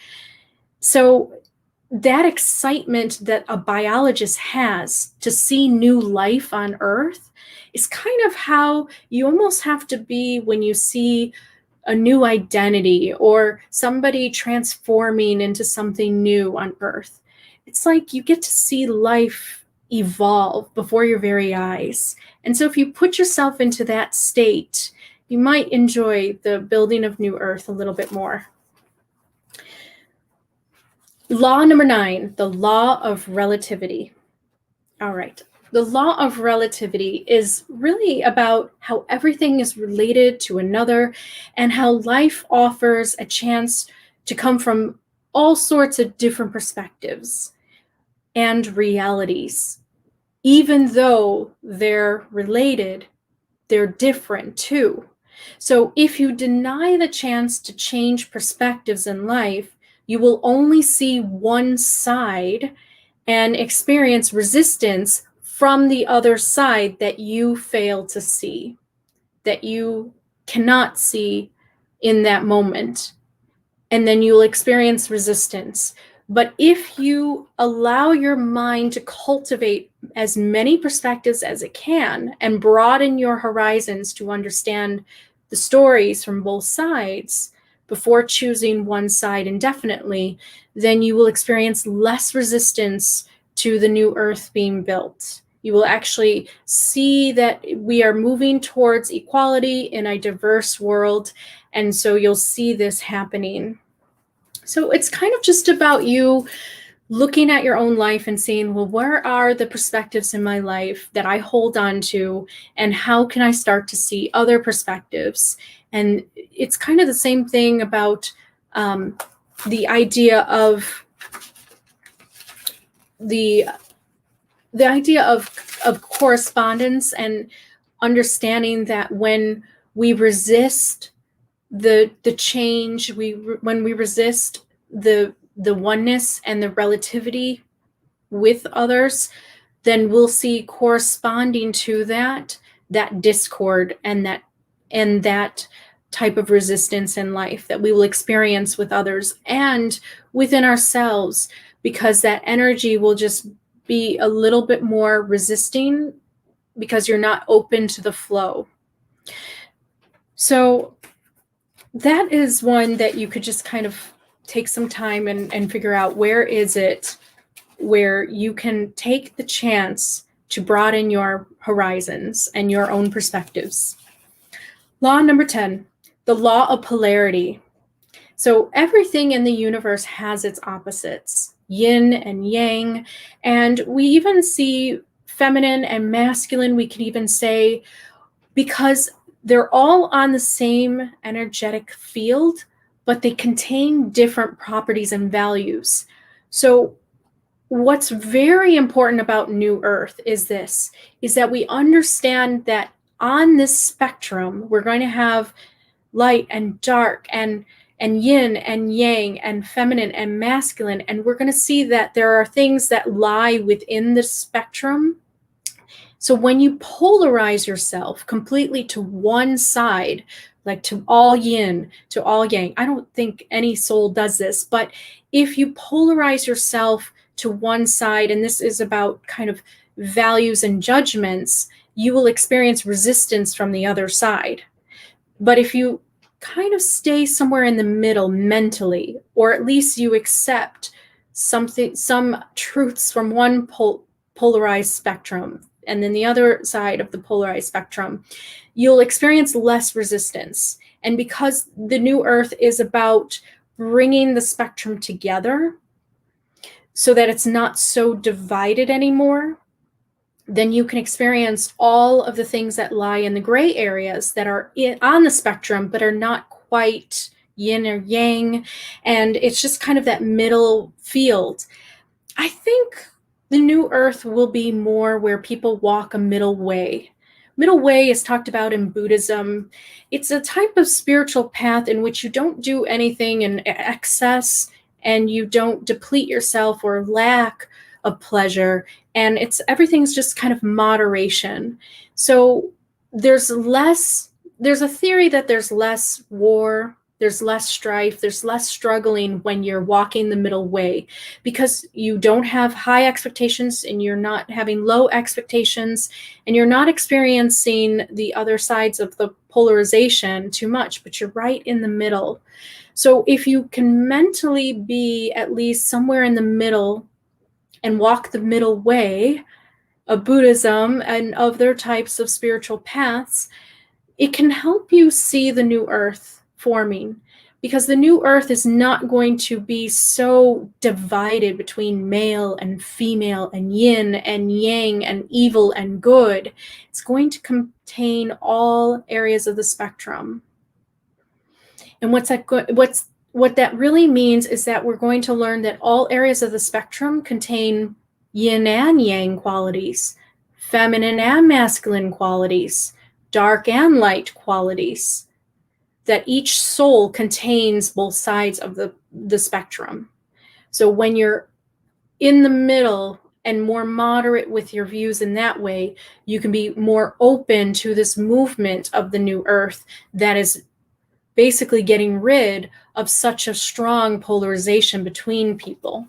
So that excitement that a biologist has to see new life on Earth is kind of how you almost have to be when you see a new identity or somebody transforming into something new on Earth. It's like you get to see life evolve before your very eyes. And so if you put yourself into that state, you might enjoy the building of New Earth a little bit more. Law number 9, the law of relativity. All right. The law of relativity is really about how everything is related to another and how life offers a chance to come from all sorts of different perspectives and realities. Even though they're related, they're different too. So if you deny the chance to change perspectives in life, you will only see one side and experience resistance from the other side that you fail to see, that you cannot see in that moment. And then you'll experience resistance. But if you allow your mind to cultivate as many perspectives as it can and broaden your horizons to understand the stories from both sides before choosing one side indefinitely, then you will experience less resistance to the new Earth being built. You will actually see that we are moving towards equality in a diverse world, and so you'll see this happening. So it's kind of just about you looking at your own life and seeing, well, where are the perspectives in my life that I hold on to, and how can I start to see other perspectives? And it's kind of the same thing about the idea of the idea of correspondence, and understanding that when we resist the change, when we resist the oneness and the relativity with others, then we'll see corresponding to that discord and that type of resistance in life that we will experience with others and within ourselves, because that energy will just be a little bit more resisting because you're not open to the flow. So That is one that you could just kind of take some time and figure out, where is it where you can take the chance to broaden your horizons and your own perspectives. Law number 10, the law of polarity. So everything in the universe has its opposites, yin and yang, and we even see feminine and masculine, we can even say, because they're all on the same energetic field, but they contain different properties and values. So what's very important about New Earth is that we understand that on this spectrum, we're going to have light and dark and yin and yang and feminine and masculine. And we're going to see that there are things that lie within the spectrum. So when you polarize yourself completely to one side, like to all yin, to all yang, I don't think any soul does this, but if you polarize yourself to one side, and this is about kind of values and judgments, you will experience resistance from the other side. But if you kind of stay somewhere in the middle mentally, or at least you accept some truths from one polarized spectrum, and then the other side of the polarized spectrum, you'll experience less resistance. And because the New Earth is about bringing the spectrum together so that it's not so divided anymore, then you can experience all of the things that lie in the gray areas that are on the spectrum, but are not quite yin or yang. And it's just kind of that middle field. I think the New Earth will be more where people walk a middle way. Middle way is talked about in Buddhism. It's a type of spiritual path in which you don't do anything in excess, and you don't deplete yourself or lack of pleasure, and everything's just kind of moderation. So there's a theory that there's less war, there's less strife, there's less struggling when you're walking the middle way, because you don't have high expectations and you're not having low expectations, and you're not experiencing the other sides of the polarization too much, but you're right in the middle. So if you can mentally be at least somewhere in the middle and walk the middle way of Buddhism and other types of spiritual paths, it can help you see the New Earth forming, because the New Earth is not going to be so divided between male and female and yin and yang and evil and good. It's going to contain all areas of the spectrum. And what that really means is that we're going to learn that all areas of the spectrum contain yin and yang qualities, feminine and masculine qualities, dark and light qualities, that each soul contains both sides of the spectrum. So when you're in the middle and more moderate with your views in that way, you can be more open to this movement of the New Earth that is basically getting rid of such a strong polarization between people.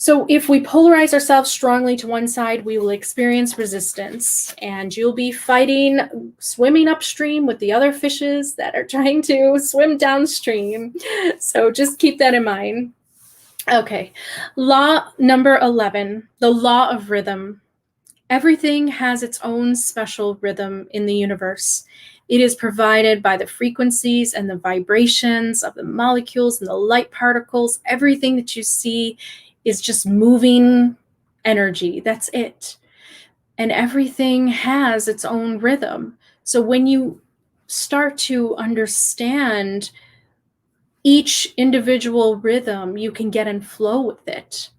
So if we polarize ourselves strongly to one side, we will experience resistance, and you'll be fighting, swimming upstream with the other fishes that are trying to swim downstream. So just keep that in mind. Okay, law number 11, the law of rhythm. Everything has its own special rhythm in the universe. It is provided by the frequencies and the vibrations of the molecules and the light particles. Everything that you see is just moving energy. That's it. And everything has its own rhythm. So when you start to understand each individual rhythm, you can get in flow with it.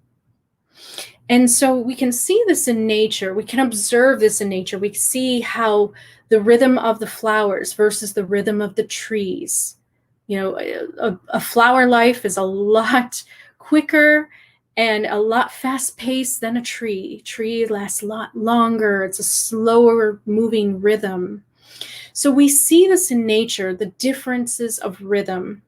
And so we can see this in nature. We can observe this in nature. We see how the rhythm of the flowers versus the rhythm of the trees. You know, a flower life is a lot quicker and a lot fast-paced than a tree. Tree lasts a lot longer. It's a slower moving rhythm. So we see this in nature, the differences of rhythm.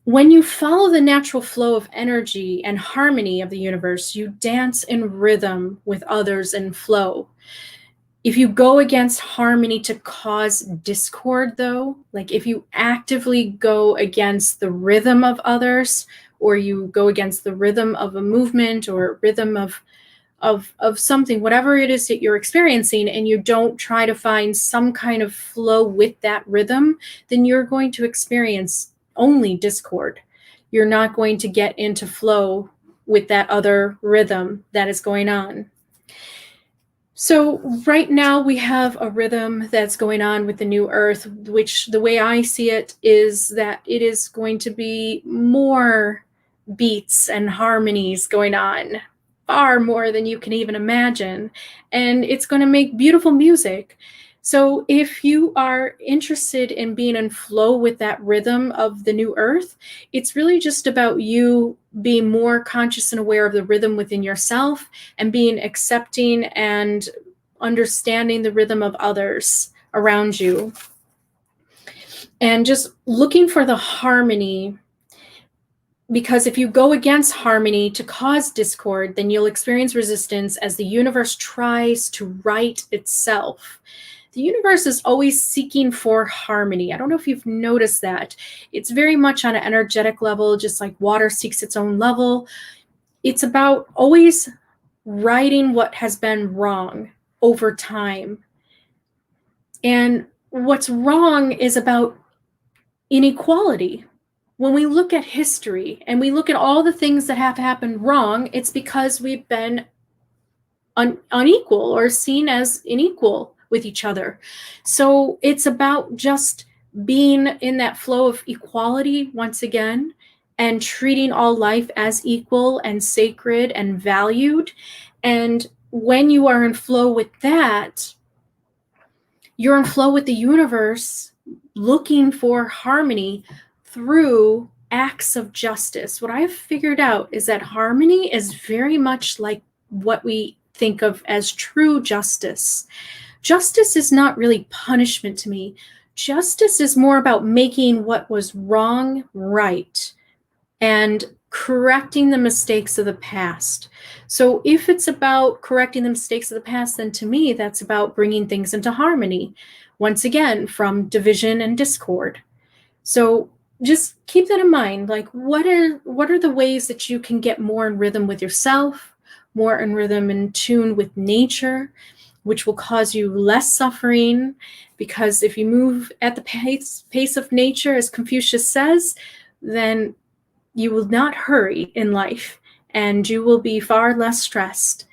When you follow the natural flow of energy and harmony of the universe, you dance in rhythm with others in flow. If you go against harmony to cause discord, though, like if you actively go against the rhythm of others, or you go against the rhythm of a movement or rhythm of something, whatever it is that you're experiencing, and you don't try to find some kind of flow with that rhythm, then you're going to experience only discord. You're not going to get into flow with that other rhythm that is going on. So right now we have a rhythm that's going on with the new earth, which the way I see it is that it is going to be more beats and harmonies going on, far more than you can even imagine. And it's going to make beautiful music. So if you are interested in being in flow with that rhythm of the new earth, it's really just about you being more conscious and aware of the rhythm within yourself, and being accepting and understanding the rhythm of others around you. And just looking for the harmony, because if you go against harmony to cause discord, then you'll experience resistance as the universe tries to right itself. The universe is always seeking for harmony. I don't know if you've noticed that. It's very much on an energetic level, just like water seeks its own level. It's about always righting what has been wrong over time. And what's wrong is about inequality. When we look at history and we look at all the things that have happened wrong, it's because we've been unequal or seen as unequal with each other. So it's about just being in that flow of equality once again, and treating all life as equal and sacred and valued. And when you are in flow with that, you're in flow with the universe, looking for harmony through acts of justice. What I've figured out is that harmony is very much like what we think of as true justice. Justice is not really punishment to me. Justice is more about making what was wrong right and correcting the mistakes of the past. So if it's about correcting the mistakes of the past, then to me, that's about bringing things into harmony, once again, from division and discord. So just keep that in mind. Like, what are the ways that you can get more in rhythm with yourself, more in rhythm and tune with nature, which will cause you less suffering? Because if you move at the pace of nature, as Confucius says, then you will not hurry in life, and you will be far less stressed.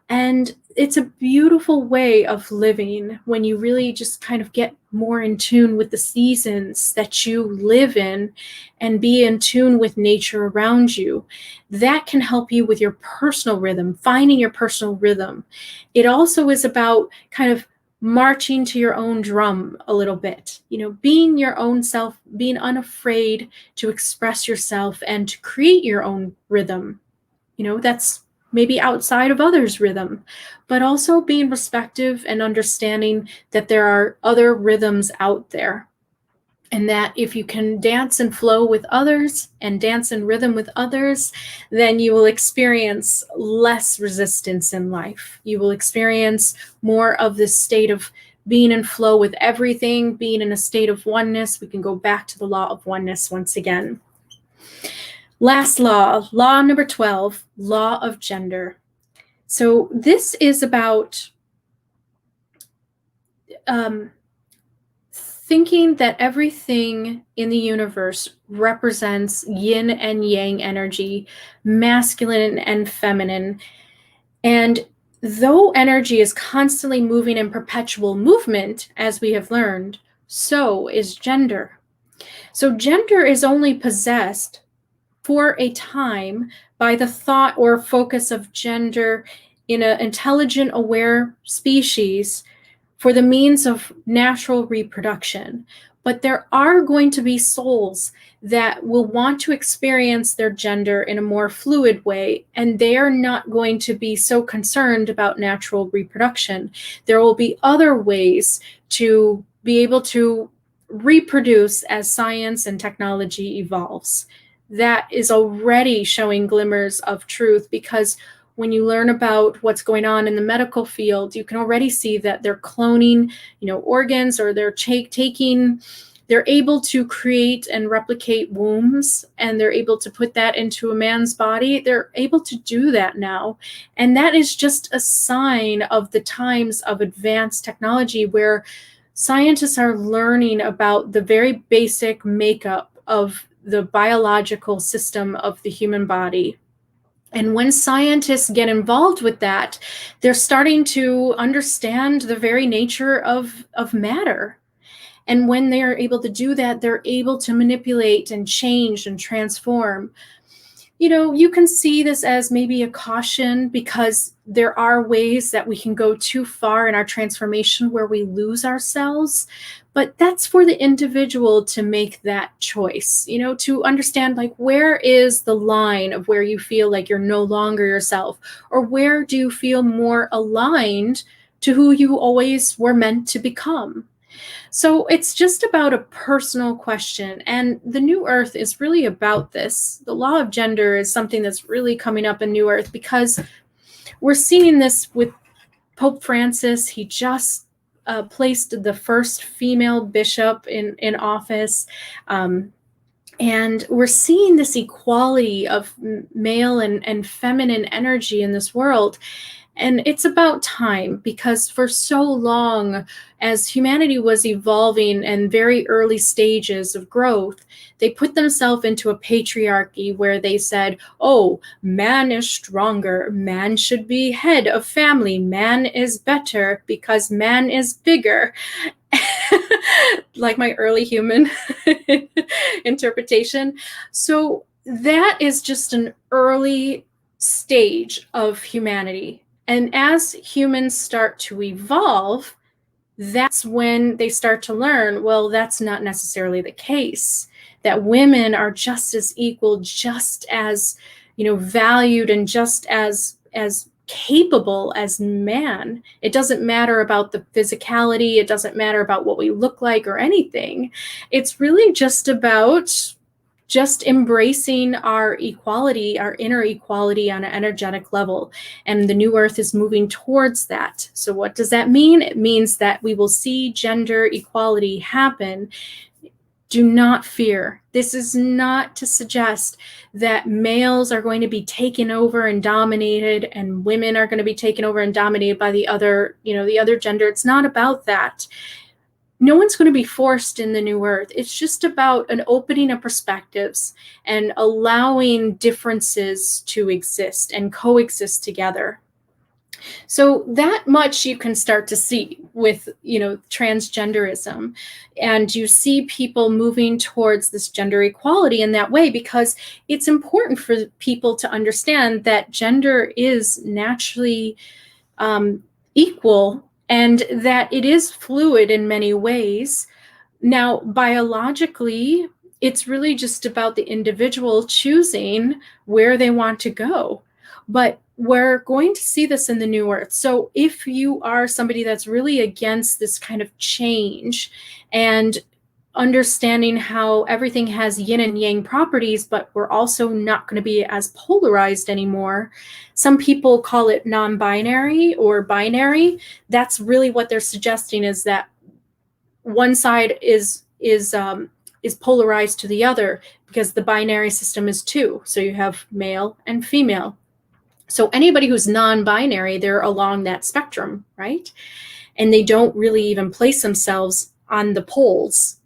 And it's a beautiful way of living when you really just kind of get more in tune with the seasons that you live in, and be in tune with nature around you. That can help you with your personal rhythm, finding your personal rhythm. It also is about kind of marching to your own drum a little bit, being your own self, being unafraid to express yourself and to create your own rhythm. That's maybe outside of others' rhythm, but also being respectful and understanding that there are other rhythms out there. And that if you can dance and flow with others and dance in rhythm with others, then you will experience less resistance in life. You will experience more of this state of being in flow with everything, being in a state of oneness. We can go back to the law of oneness once again. Last law number 12, law of gender. So this is about thinking that everything in the universe represents yin and yang energy, masculine and feminine. And though energy is constantly moving in perpetual movement, as we have learned, so is gender. So gender is only possessed for a time by the thought or focus of gender in an intelligent, aware species for the means of natural reproduction. But there are going to be souls that will want to experience their gender in a more fluid way, and they are not going to be so concerned about natural reproduction. There will be other ways to be able to reproduce as science and technology evolves. That is already showing glimmers of truth, because When you learn about what's going on in the medical field, you can already see that they're cloning, organs, or they're able to create and replicate wombs, and they're able to put that into a man's body. They're able to do that now. And that is just a sign of the times of advanced technology, where scientists are learning about the very basic makeup of the biological system of the human body. And when scientists get involved with that, they're starting to understand the very nature of matter. And when they're able to do that, they're able to manipulate and change and transform. You can see this as maybe a caution, because there are ways that we can go too far in our transformation where we lose ourselves. But that's for the individual to make that choice, to understand, like, where is the line of where you feel like you're no longer yourself, or where do you feel more aligned to who you always were meant to become? So it's just about a personal question. And the New Earth is really about this. The law of gender is something that's really coming up in New Earth, because we're seeing this with Pope Francis. He just placed the first female bishop in office. And we're seeing this equality of male and feminine energy in this world. And it's about time, because for so long, as humanity was evolving in very early stages of growth, they put themselves into a patriarchy where they said, oh, man is stronger, man should be head of family, man is better because man is bigger. Like my early human interpretation. So that is just an early stage of humanity. And as humans start to evolve, that's when they start to learn, well, that's not necessarily the case, that women are just as equal, just as, valued, and just as capable as man. It doesn't matter about the physicality. It doesn't matter about what we look like or anything. It's really just about just embracing our equality, our inner equality on an energetic level. And the New Earth is moving towards that. So what does that mean? It means that we will see gender equality happen. Do not fear. This is not to suggest that males are going to be taken over and dominated, and women are going to be taken over and dominated by the other gender. It's not about that. No one's going to be forced in the New Earth. It's just about an opening of perspectives and allowing differences to exist and coexist together. So that much you can start to see with, transgenderism. And you see people moving towards this gender equality in that way, because it's important for people to understand that gender is naturally equal, and that it is fluid in many ways. Now, biologically, it's really just about the individual choosing where they want to go. But we're going to see this in the New Earth. So if you are somebody that's really against this kind of change and understanding how everything has yin and yang properties, but we're also not going to be as polarized anymore. Some people call it non-binary or binary. That's really what they're suggesting, is that one side is polarized to the other, because the binary system is two. So you have male and female. So anybody who's non-binary, they're along that spectrum, right? And they don't really even place themselves on the poles.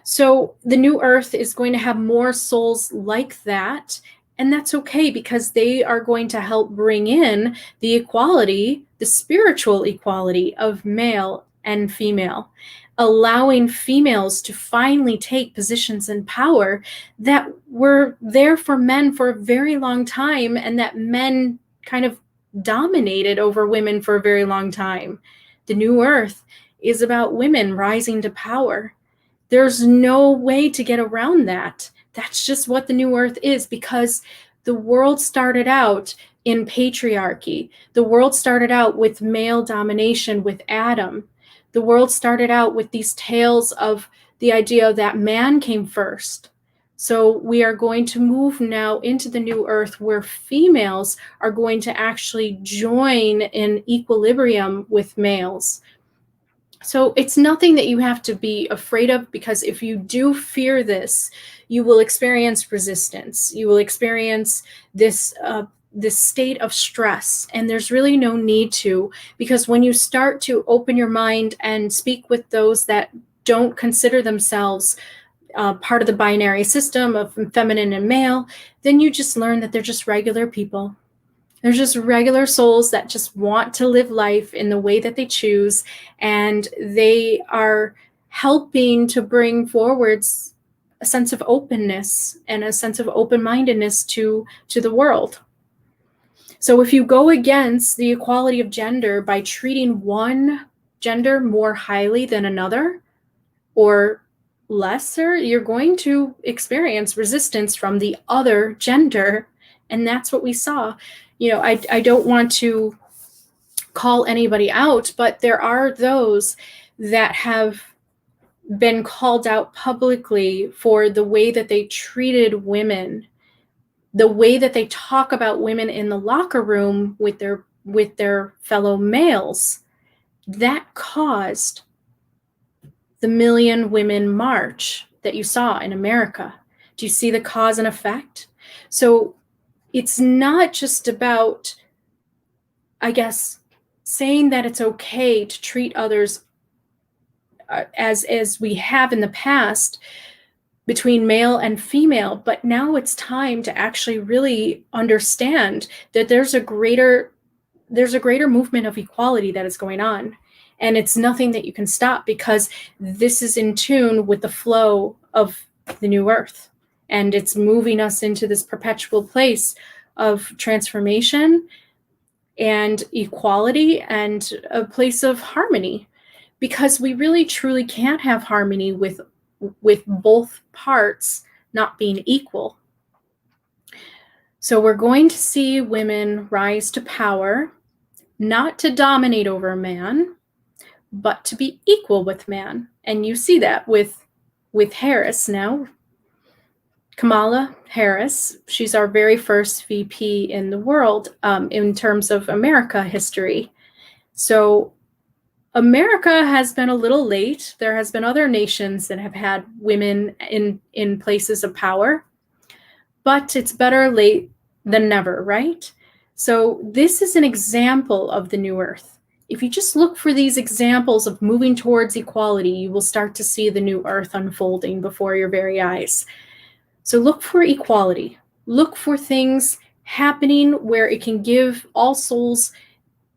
So the New Earth is going to have more souls like that. And that's okay, because they are going to help bring in the equality, the spiritual equality of male and female, allowing females to finally take positions in power that were there for men for a very long time, and that men kind of dominated over women for a very long time. The New Earth is about women rising to power. There's no way to get around that. That's just what the New Earth is, because the world started out in patriarchy. The world started out with male domination with Adam. The world started out with these tales of the idea that man came first. So we are going to move now into the new earth where females are going to actually join in equilibrium with males. So it's nothing that you have to be afraid of, because if you do fear this, you will experience resistance. You will experience this state of stress, and there's really no need to, because when you start to open your mind and speak with those that don't consider themselves part of the binary system of feminine and male, then you just learn that they're just regular people. They're just regular souls that just want to live life in the way that they choose, and they are helping to bring forwards a sense of openness and a sense of open-mindedness to the world. So if you go against the equality of gender by treating one gender more highly than another or lesser, you're going to experience resistance from the other gender. And that's what we saw. I don't want to call anybody out, but there are those that have been called out publicly for the way that they treated women, the way that they talk about women in the locker room with their fellow males. That caused the Million Women March that you saw in America. Do you see the cause and effect? So it's not just about, I guess, saying that it's okay to treat others as we have in the past between male and female, but now it's time to actually really understand that there's a greater movement of equality that is going on. And it's nothing that you can stop, because this is in tune with the flow of the new earth. And it's moving us into this perpetual place of transformation and equality and a place of harmony, because we really truly can't have harmony with both parts not being equal. So we're going to see women rise to power, not to dominate over man, but to be equal with man. And you see that with Harris now. Kamala Harris, she's our very first VP in the world in terms of America history. So America has been a little late. There has been other nations that have had women in places of power, but it's better late than never, right? So this is an example of the new earth. If you just look for these examples of moving towards equality, you will start to see the new earth unfolding before your very eyes. So look for equality. Look for things happening where it can give all souls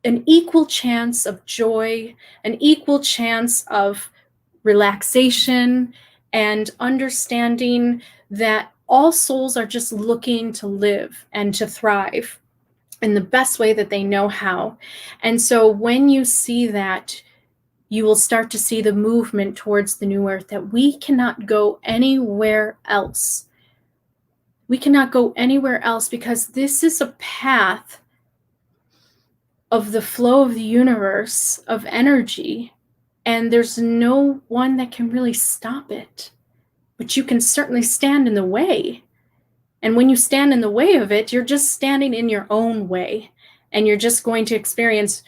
an equal chance of joy, an equal chance of relaxation, and understanding that all souls are just looking to live and to thrive in the best way that they know how. And so when you see that, you will start to see the movement towards the new earth, that we cannot go anywhere else. We cannot go anywhere else, because this is a path of the flow of the universe, of energy, and there's no one that can really stop it. But you can certainly stand in the way. And when you stand in the way of it, you're just standing in your own way, and you're just going to experience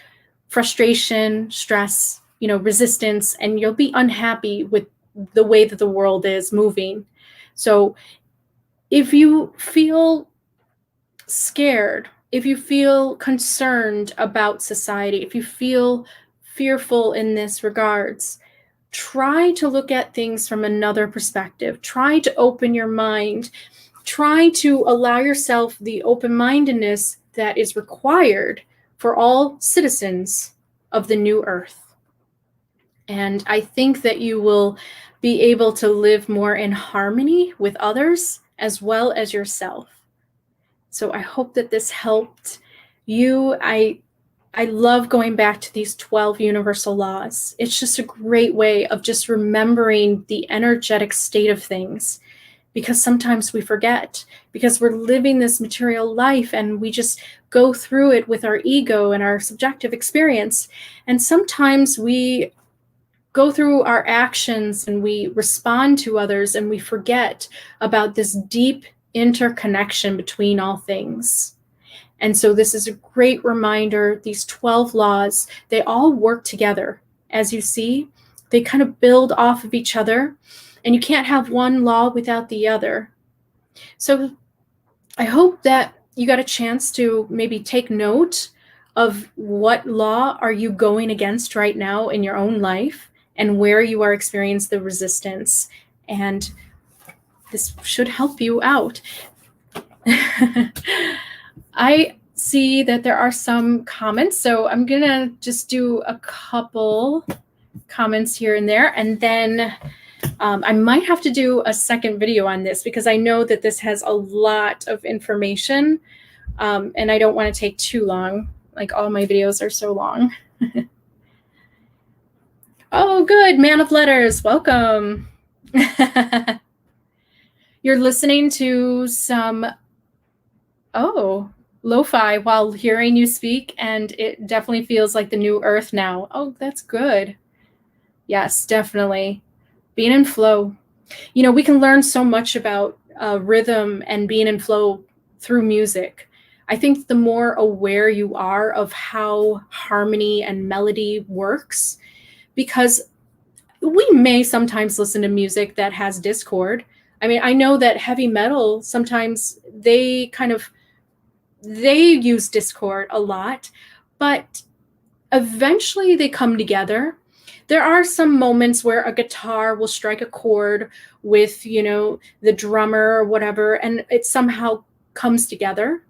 frustration, stress, resistance, and you'll be unhappy with the way that the world is moving. So if you feel scared, if you feel concerned about society, if you feel fearful in this regards, try to look at things from another perspective. Try to open your mind. Try to allow yourself the open-mindedness that is required for all citizens of the new earth. And I think that you will be able to live more in harmony with others as well as yourself. So I hope that this helped you. I love going back to these 12 universal laws. It's just a great way of just remembering the energetic state of things, because sometimes we forget, because we're living this material life and we just go through it with our ego and our subjective experience. And sometimes we go through our actions and we respond to others and we forget about this deep interconnection between all things. And so this is a great reminder. These 12 laws, they all work together. As you see, they kind of build off of each other, and you can't have one law without the other. So I hope that you got a chance to maybe take note of what law are you going against right now in your own life and where you are experiencing the resistance. And this should help you out. I see that there are some comments, so I'm going to just do a couple comments here and there, and then I might have to do a second video on this because I know that this has a lot of information, and I don't want to take too long. Like, all my videos are so long. Oh, good. Man of Letters, welcome. You're listening to some, lo-fi while hearing you speak, and it definitely feels like the new earth now. Oh, that's good. Yes, definitely. Being in flow. You know, we can learn so much about rhythm and being in flow through music. I think the more aware you are of how harmony and melody works, because we may sometimes listen to music that has discord. I mean, I know that heavy metal, sometimes they use discord a lot, but eventually they come together. There are some moments where a guitar will strike a chord with, the drummer or whatever, and it somehow comes together.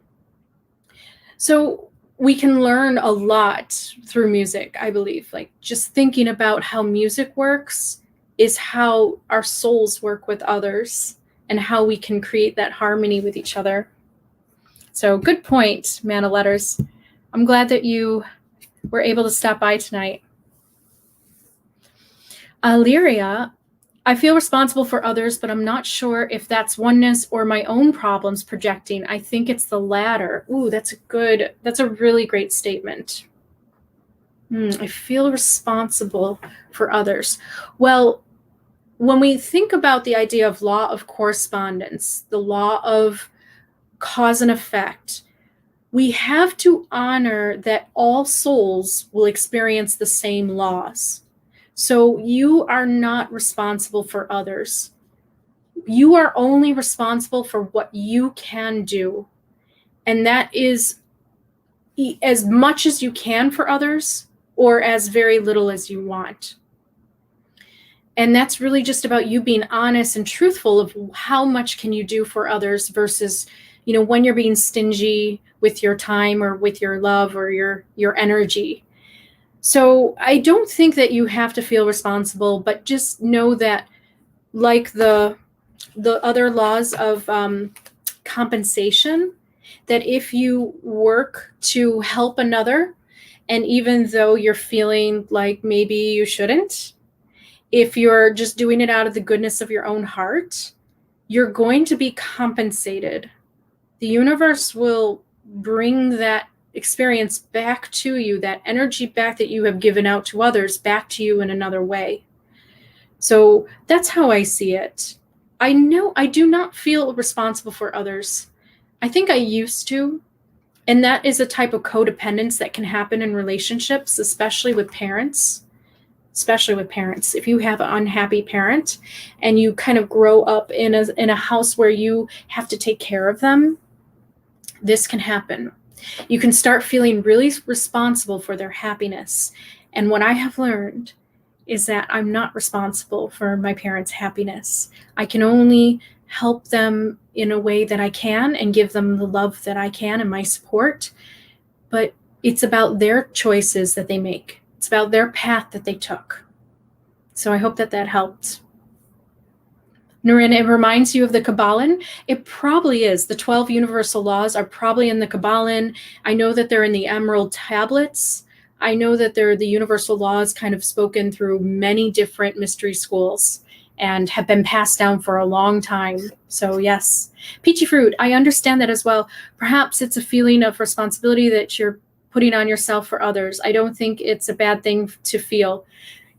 So we can learn a lot through music, I believe. Like, just thinking about how music works is how our souls work with others and how we can create that harmony with each other. So good point, Man of Letters. I'm glad that you were able to stop by tonight. Lyria, I feel responsible for others, but I'm not sure if that's oneness or my own problems projecting. I think it's the latter. Ooh, that's a really great statement. I feel responsible for others. Well, when we think about the idea of law of correspondence, the law of cause and effect, we have to honor that all souls will experience the same laws. So you are not responsible for others. You are only responsible for what you can do. And that is as much as you can for others or as very little as you want. And that's really just about you being honest and truthful of how much can you do for others versus, when you're being stingy with your time or with your love or your energy. So I don't think that you have to feel responsible, but just know that, like the other laws of compensation, that if you work to help another, and even though you're feeling like maybe you shouldn't, if you're just doing it out of the goodness of your own heart, you're going to be compensated. The universe will bring that experience back to you, that energy back that you have given out to others, back to you in another way. So that's how I see it. I know I do not feel responsible for others. I think I used to, and that is a type of codependence that can happen in relationships, especially with parents. If you have an unhappy parent and you kind of grow up in a house where you have to take care of them, this can happen. You can start feeling really responsible for their happiness. And what I have learned is that I'm not responsible for my parents' happiness. I can only help them in a way that I can and give them the love that I can and my support. But it's about their choices that they make. It's about their path that they took. So I hope that helped. Noreen, it reminds you of the Kabbalah. It probably is. The 12 universal laws are probably in the Kabbalah. I know that they're in the Emerald tablets. I know that they're the universal laws kind of spoken through many different mystery schools and have been passed down for a long time. So yes, Peachy Fruit, I understand that as well. Perhaps it's a feeling of responsibility that you're putting on yourself for others. I don't think it's a bad thing to feel.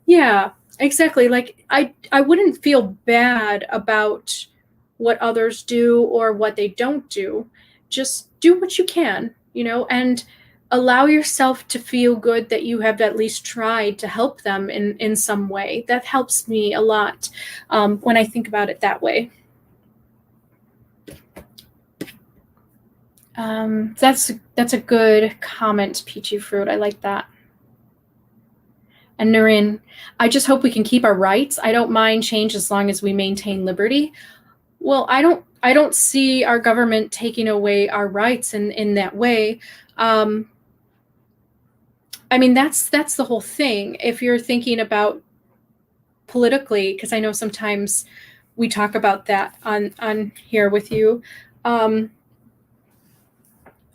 Yeah, Exactly. Like I wouldn't feel bad about what others do or what they don't do. Just do what you can, and allow yourself to feel good that you have at least tried to help them in some way. That helps me a lot when I think about it that way. That's a good comment, Peachy Fruit. I like that. And Noreen, I just hope we can keep our rights. I don't mind change as long as we maintain liberty. Well, I don't see our government taking away our rights in that way. I mean, that's the whole thing. If you're thinking about politically, because I know sometimes we talk about that on here with you.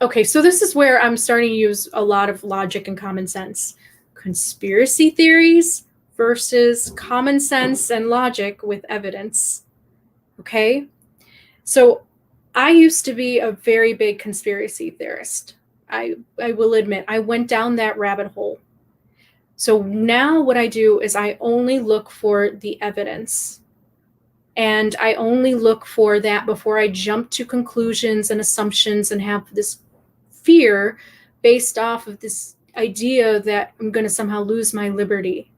Okay, so this is where I'm starting to use a lot of logic and common sense. Conspiracy theories versus common sense and logic with evidence. Okay? So I used to be a very big conspiracy theorist. I will admit, I went down that rabbit hole. So now what I do is I only look for the evidence. And I only look for that before I jump to conclusions and assumptions and have this fear based off of this idea that I'm going to somehow lose my liberty.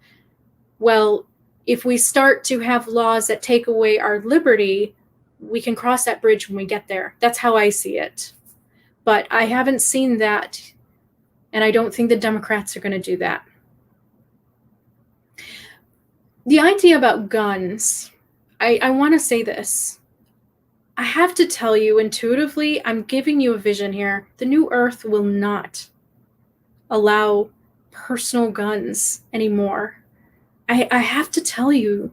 Well, if we start to have laws that take away our liberty, we can cross that bridge when we get there. That's how I see it. But I haven't seen that, and I don't think the Democrats are going to do that. The idea about guns, I want to say this. I have to tell you intuitively, I'm giving you a vision here. The new earth will not allow personal guns anymore. I have to tell you.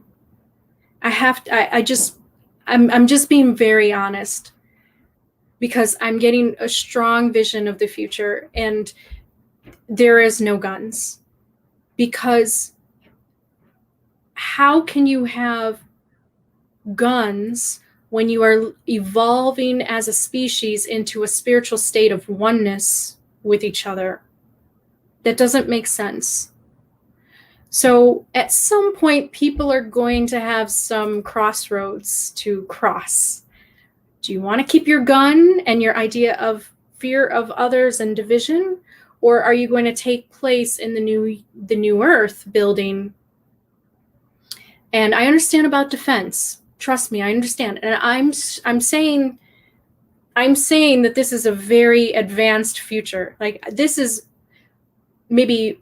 I'm just being very honest, because I'm getting a strong vision of the future, and there is no guns. Because how can you have guns when you are evolving as a species into a spiritual state of oneness with each other? That doesn't make sense. So at some point, people are going to have some crossroads to cross. Do you want to keep your gun and your idea of fear of others and division? Or are you going to take place in the new earth building? And I understand about defense. Trust me, I understand. And I'm saying that this is a very advanced future. Like, this is maybe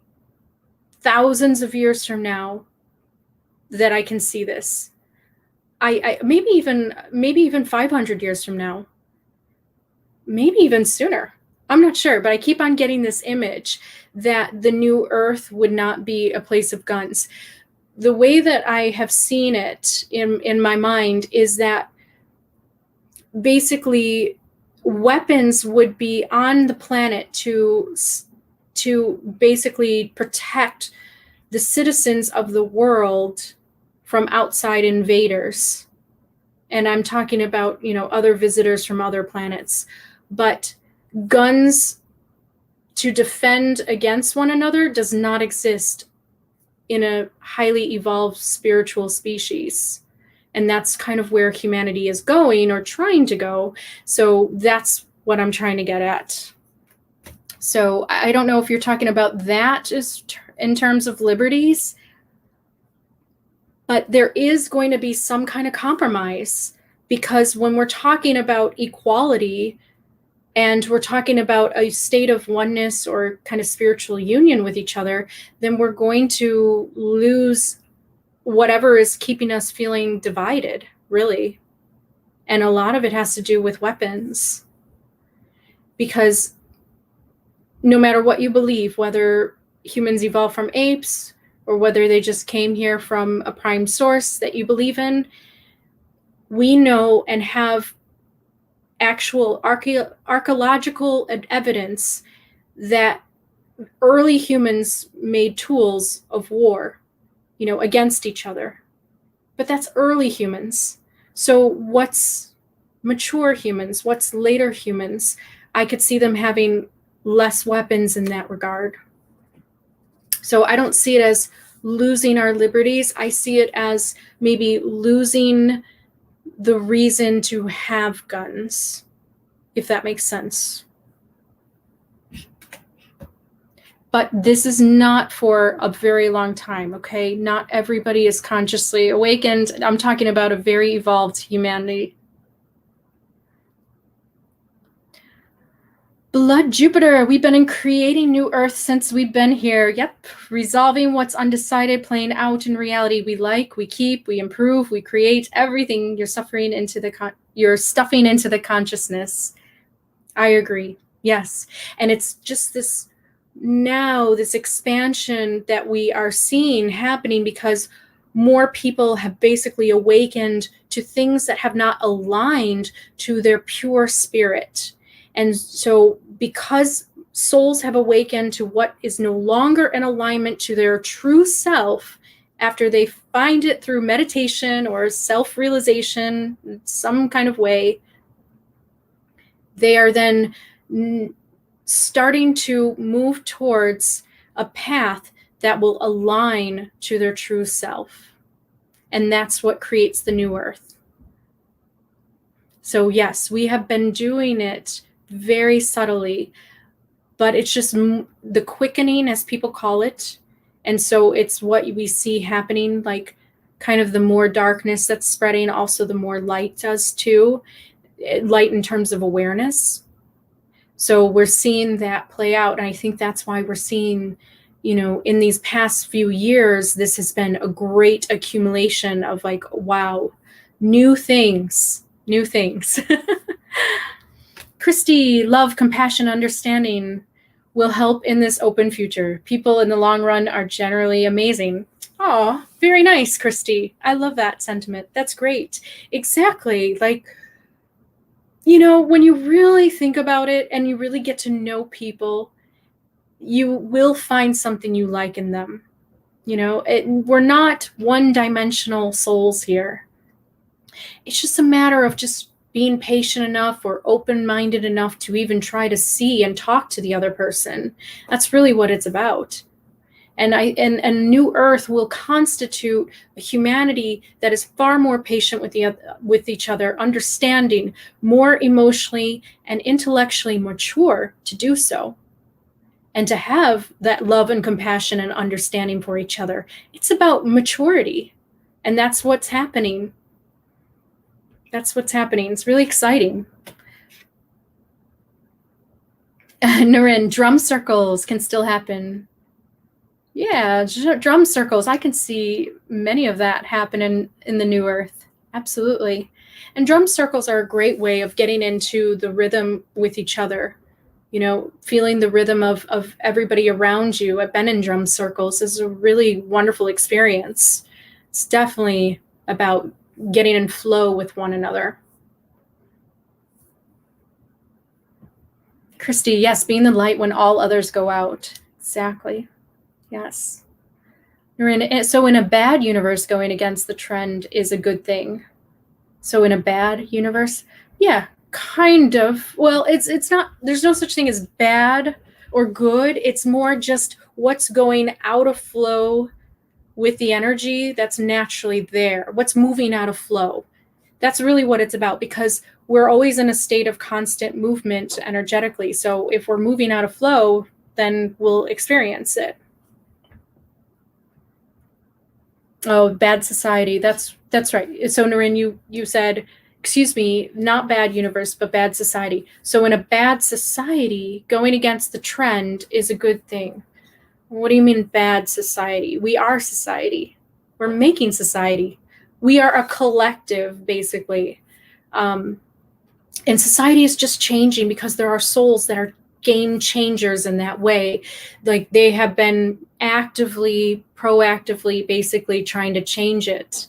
thousands of years from now that I can see this. I maybe even 500 years from now. Maybe even sooner. I'm not sure, but I keep on getting this image that the new earth would not be a place of guns. The way that I have seen it in my mind is that basically weapons would be on the planet to basically protect the citizens of the world from outside invaders. And I'm talking about, other visitors from other planets. But guns to defend against one another does not exist in a highly evolved spiritual species. And that's kind of where humanity is going, or trying to go. So that's what I'm trying to get at. So I don't know if you're talking about that in terms of liberties, but there is going to be some kind of compromise, because when we're talking about equality and we're talking about a state of oneness or kind of spiritual union with each other, then we're going to lose whatever is keeping us feeling divided, really. And a lot of it has to do with weapons. Because no matter what you believe, whether humans evolved from apes or whether they just came here from a prime source that you believe in, we know and have actual archaeological evidence that early humans made tools of war, against each other. But that's early humans. So what's mature humans? What's later humans? I could see them having less weapons in that regard. So I don't see it as losing our liberties. I see it as maybe losing the reason to have guns, if that makes sense. But this is not for a very long time, okay? Not everybody is consciously awakened. I'm talking about a very evolved humanity. Blood Jupiter, we've been in creating new Earth since we've been here. Yep, resolving what's undecided, playing out in reality. We like, we keep, we improve, we create everything. You're stuffing into the consciousness. I agree. Yes, and it's just this expansion that we are seeing happening because more people have basically awakened to things that have not aligned to their pure spirit. And so because souls have awakened to what is no longer in alignment to their true self, after they find it through meditation or self-realization, some kind of way, they are then starting to move towards a path that will align to their true self. And that's what creates the new Earth. So yes, we have been doing it very subtly, but it's just the quickening, as people call it. And so it's what we see happening, like kind of the more darkness that's spreading, also the more light does too. Light in terms of awareness. So we're seeing that play out. And I think that's why we're seeing, in these past few years, this has been a great accumulation of like, wow, new things. Christy, love, compassion, understanding will help in this open future. People in the long run are generally amazing. Oh, very nice, Christy. I love that sentiment. That's great. Exactly. Like, when you really think about it and you really get to know people, you will find something you like in them. We're not one-dimensional souls here. It's just a matter of just being patient enough or open-minded enough to even try to see and talk to the other person. That's really what it's about. And New Earth will constitute a humanity that is far more patient with each other, understanding, more emotionally and intellectually mature to do so, and to have that love and compassion and understanding for each other. It's about maturity, and that's what's happening. It's really exciting. Naren, drum circles can still happen. Yeah, drum circles. I can see many of that happen in the New Earth. Absolutely. And drum circles are a great way of getting into the rhythm with each other. Feeling the rhythm of everybody around you. I've been in drum circles. Is a really wonderful experience. It's definitely about getting in flow with one another. Christy, yes, being the light when all others go out. Exactly. Yes. So in a bad universe, going against the trend is a good thing. So in a bad universe, yeah, kind of. Well, it's not, there's no such thing as bad or good. It's more just what's going out of flow with the energy that's naturally there, what's moving out of flow. That's really what it's about, because we're always in a state of constant movement energetically. So if we're moving out of flow, then we'll experience it. Oh, bad society. That's right. So Naren, you said, excuse me, not bad universe, but bad society. So in a bad society, going against the trend is a good thing. What do you mean bad society? We are society. We're making society. We are a collective, basically. And society is just changing because there are souls that are game changers in that way. Like they have been proactively, basically trying to change it.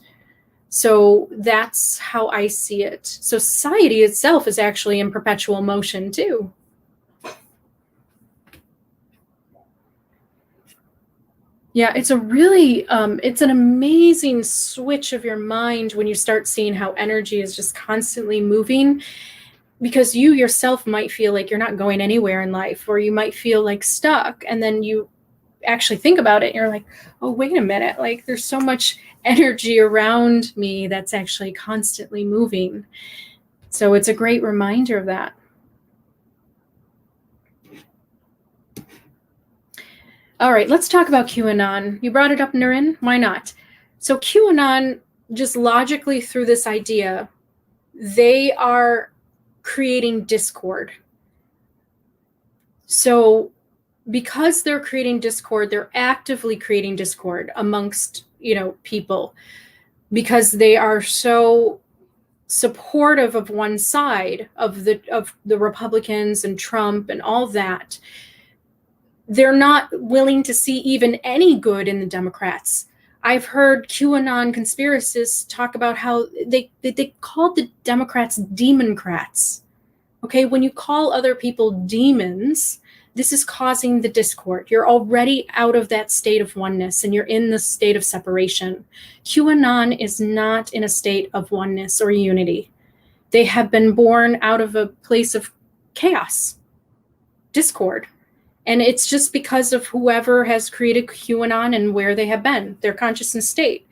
So that's how I see it. So society itself is actually in perpetual motion too. Yeah, it's a really, it's an amazing switch of your mind when you start seeing how energy is just constantly moving, because you yourself might feel like you're not going anywhere in life, or you might feel like stuck. And then actually think about it, you're like, oh, wait a minute, like there's so much energy around me that's actually constantly moving. So it's a great reminder of that. All right, let's talk about QAnon. You brought it up, Nurin. Why not? So QAnon, just logically through this idea, they are creating discord. So because they're creating discord, they're actively creating discord amongst, people, because they are so supportive of one side of the Republicans and Trump and all that. They're not willing to see even any good in the Democrats. I've heard QAnon conspiracists talk about how they called the Democrats demoncrats. Okay, when you call other people demons, this is causing the discord. You're already out of that state of oneness and you're in the state of separation. QAnon is not in a state of oneness or unity. They have been born out of a place of chaos, discord. And it's just because of whoever has created QAnon and where they have been, their consciousness state.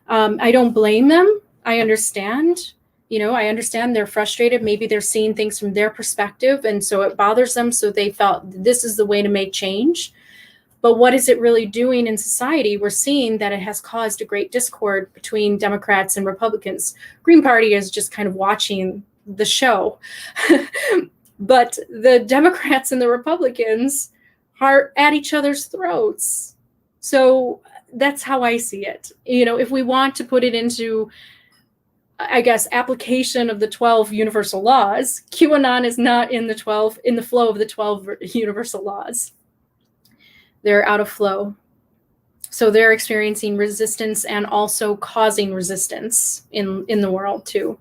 I don't blame them. I understand. I understand they're frustrated. Maybe they're seeing things from their perspective, and so it bothers them. So they felt this is the way to make change. But what is it really doing in society? We're seeing that it has caused a great discord between Democrats and Republicans. Green Party is just kind of watching the show. But the Democrats and the Republicans are at each other's throats. So that's how I see it. If we want to put it into, I guess, application of the 12 universal laws, QAnon is not in the flow of the 12 universal laws. They're out of flow. So they're experiencing resistance and also causing resistance in the world too.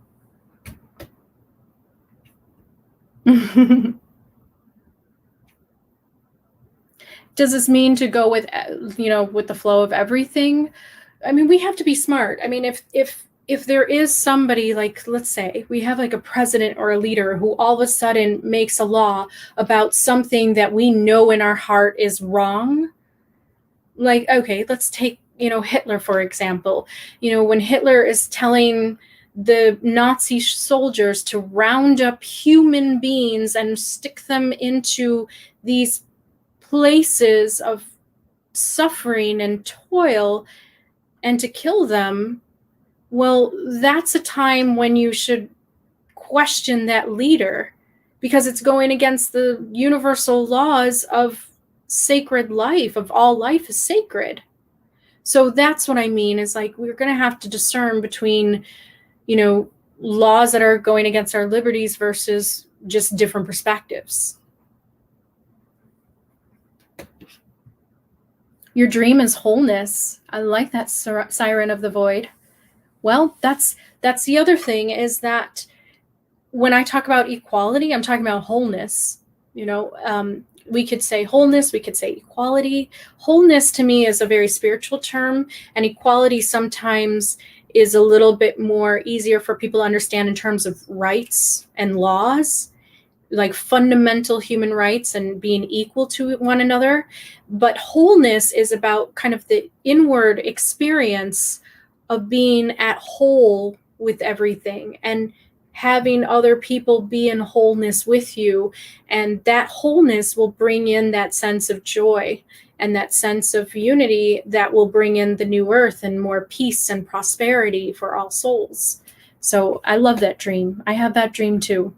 Does this mean to go with the flow of everything? I mean, we have to be smart. I mean, if there is somebody, like, let's say we have like a president or a leader who all of a sudden makes a law about something that we know in our heart is wrong. Like, okay, let's take, Hitler, for example. When Hitler is telling the Nazi soldiers to round up human beings and stick them into these places of suffering and toil and to kill them, well, that's a time when you should question that leader, because it's going against the universal laws of sacred life, of all life is sacred. So that's what I mean, is like we're going to have to discern between, laws that are going against our liberties versus just different perspectives. Your dream is wholeness. I like that, siren of the void. Well, that's the other thing, is that when I talk about equality, I'm talking about wholeness. We could say wholeness, we could say equality. Wholeness to me is a very spiritual term, and equality sometimes is a little bit more easier for people to understand in terms of rights and laws, like fundamental human rights and being equal to one another. But wholeness is about kind of the inward experience of being at whole with everything and having other people be in wholeness with you. And that wholeness will bring in that sense of joy and that sense of unity that will bring in the new earth and more peace and prosperity for all souls. So I love that dream. I have that dream too.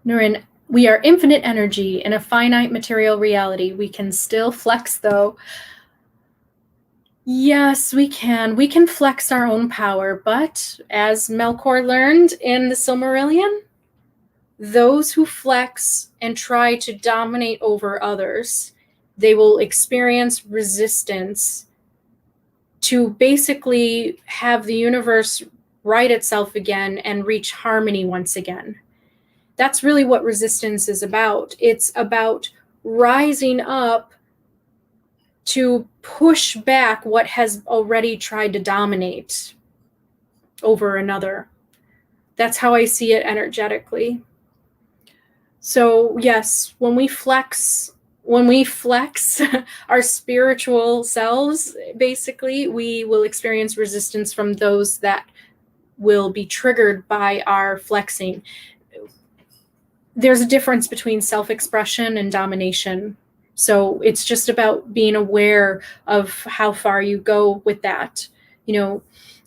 Nurin, we are infinite energy in a finite material reality. We can still flex, though. Yes, we can. We can flex our own power, but as Melkor learned in the Silmarillion, those who flex and try to dominate over others, they will experience resistance to basically have the universe right itself again and reach harmony once again. That's really what resistance is about. It's about rising up to push back what has already tried to dominate over another. That's how I see it energetically. So yes, when we flex our spiritual selves, basically, we will experience resistance from those that will be triggered by our flexing. There's a difference between self-expression and domination. So it's just about being aware of how far you go with that.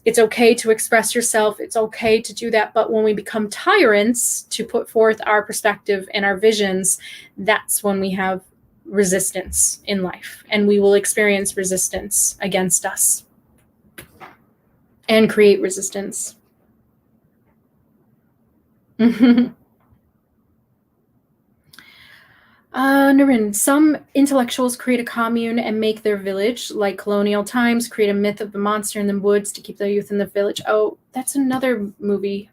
It's okay to express yourself. It's okay to do that. But when we become tyrants to put forth our perspective and our visions, that's when we have resistance in life, and we will experience resistance against us and create resistance. Naren, some intellectuals create a commune and make their village, like colonial times, create a myth of the monster in the woods to keep the youth in the village. Oh, that's another movie.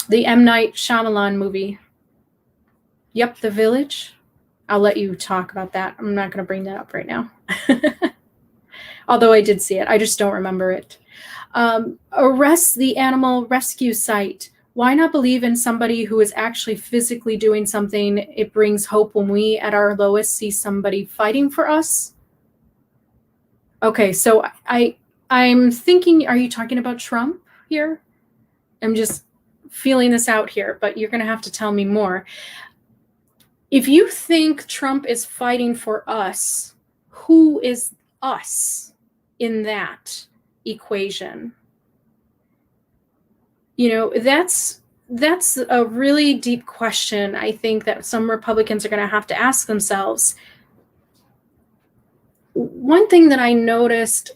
The M. Night Shyamalan movie. Yep, The Village. I'll let you talk about that. I'm not going to bring that up right now. Although I did see it. I just don't remember it. Arrest the animal rescue site. Why not believe in somebody who is actually physically doing something? It brings hope when we, at our lowest, see somebody fighting for us. Okay, so I'm thinking, are you talking about Trump here? I'm just feeling this out here, but you're going to have to tell me more. If you think Trump is fighting for us, who is us in that equation? That's a really deep question, I think, that some Republicans are going to have to ask themselves. One thing that I noticed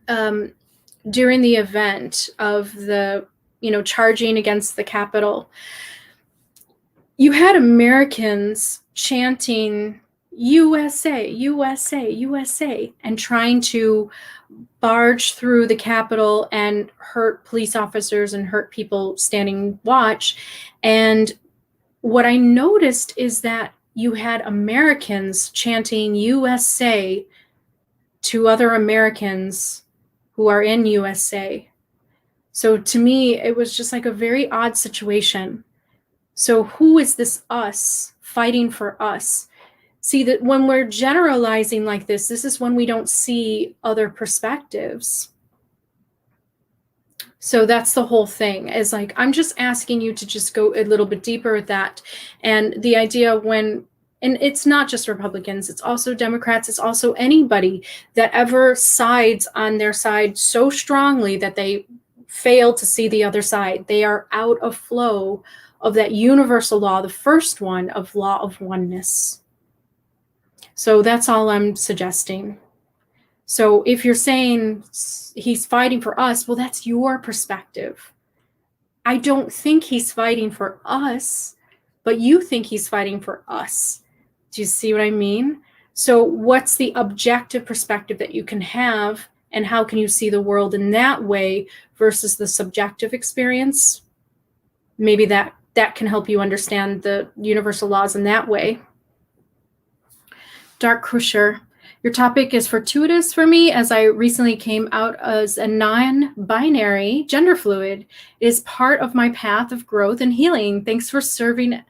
during the event of the, charging against the Capitol, you had Americans chanting USA, USA, USA, and trying to barge through the Capitol and hurt police officers and hurt people standing watch. And what I noticed is that you had Americans chanting USA to other Americans who are in USA. So to me, it was just like a very odd situation. So who is this us fighting for us? See, that when we're generalizing like this is when we don't see other perspectives. So that's the whole thing, is like, I'm just asking you to just go a little bit deeper with that. And the idea and it's not just Republicans, it's also Democrats, it's also anybody that ever sides on their side so strongly that they fail to see the other side. They are out of flow of that universal law, the first one of law of oneness. So that's all I'm suggesting. So if you're saying he's fighting for us, well, that's your perspective. I don't think he's fighting for us, but you think he's fighting for us. Do you see what I mean? So what's the objective perspective that you can have, and how can you see the world in that way versus the subjective experience? Maybe that can help you understand the universal laws in that way. Dark Crusher, your topic is fortuitous for me, as I recently came out as a non-binary gender fluid. It is part of my path of growth and healing. Thanks for serving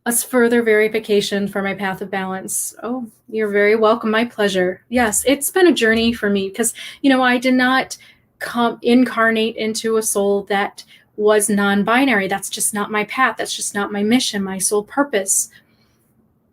as further verification for my path of balance. Oh, you're very welcome. My pleasure. Yes, it's been a journey for me because, I did not incarnate into a soul that was non-binary. That's just not my path. That's just not my mission, my soul purpose.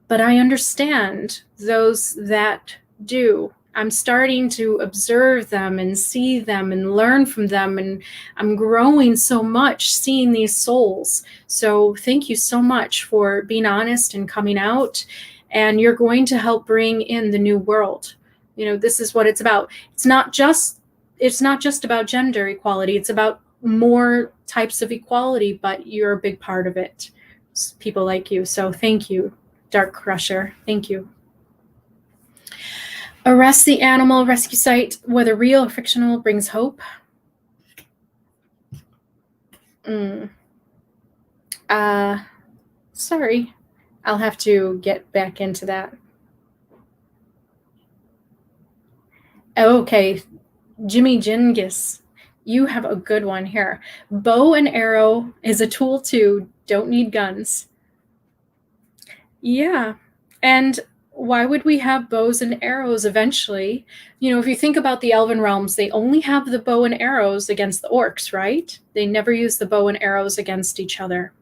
But I understand those that do. I'm starting to observe them and see them and learn from them. And I'm growing so much seeing these souls. So thank you so much for being honest and coming out. And you're going to help bring in the new world. This is what it's about. It's not just about gender equality. It's about more types of equality, but you're a big part of it. It's people like you. So thank you, Dark Crusher. Thank you. Arrest the animal rescue site, whether real or fictional, brings hope. Sorry. I'll have to get back into that. Okay. Jimmy Jingis, you have a good one here. Bow and arrow is a tool too. Don't need guns. Yeah. And why would we have bows and arrows eventually? If you think about the elven realms, they only have the bow and arrows against the orcs, right? They never use the bow and arrows against each other.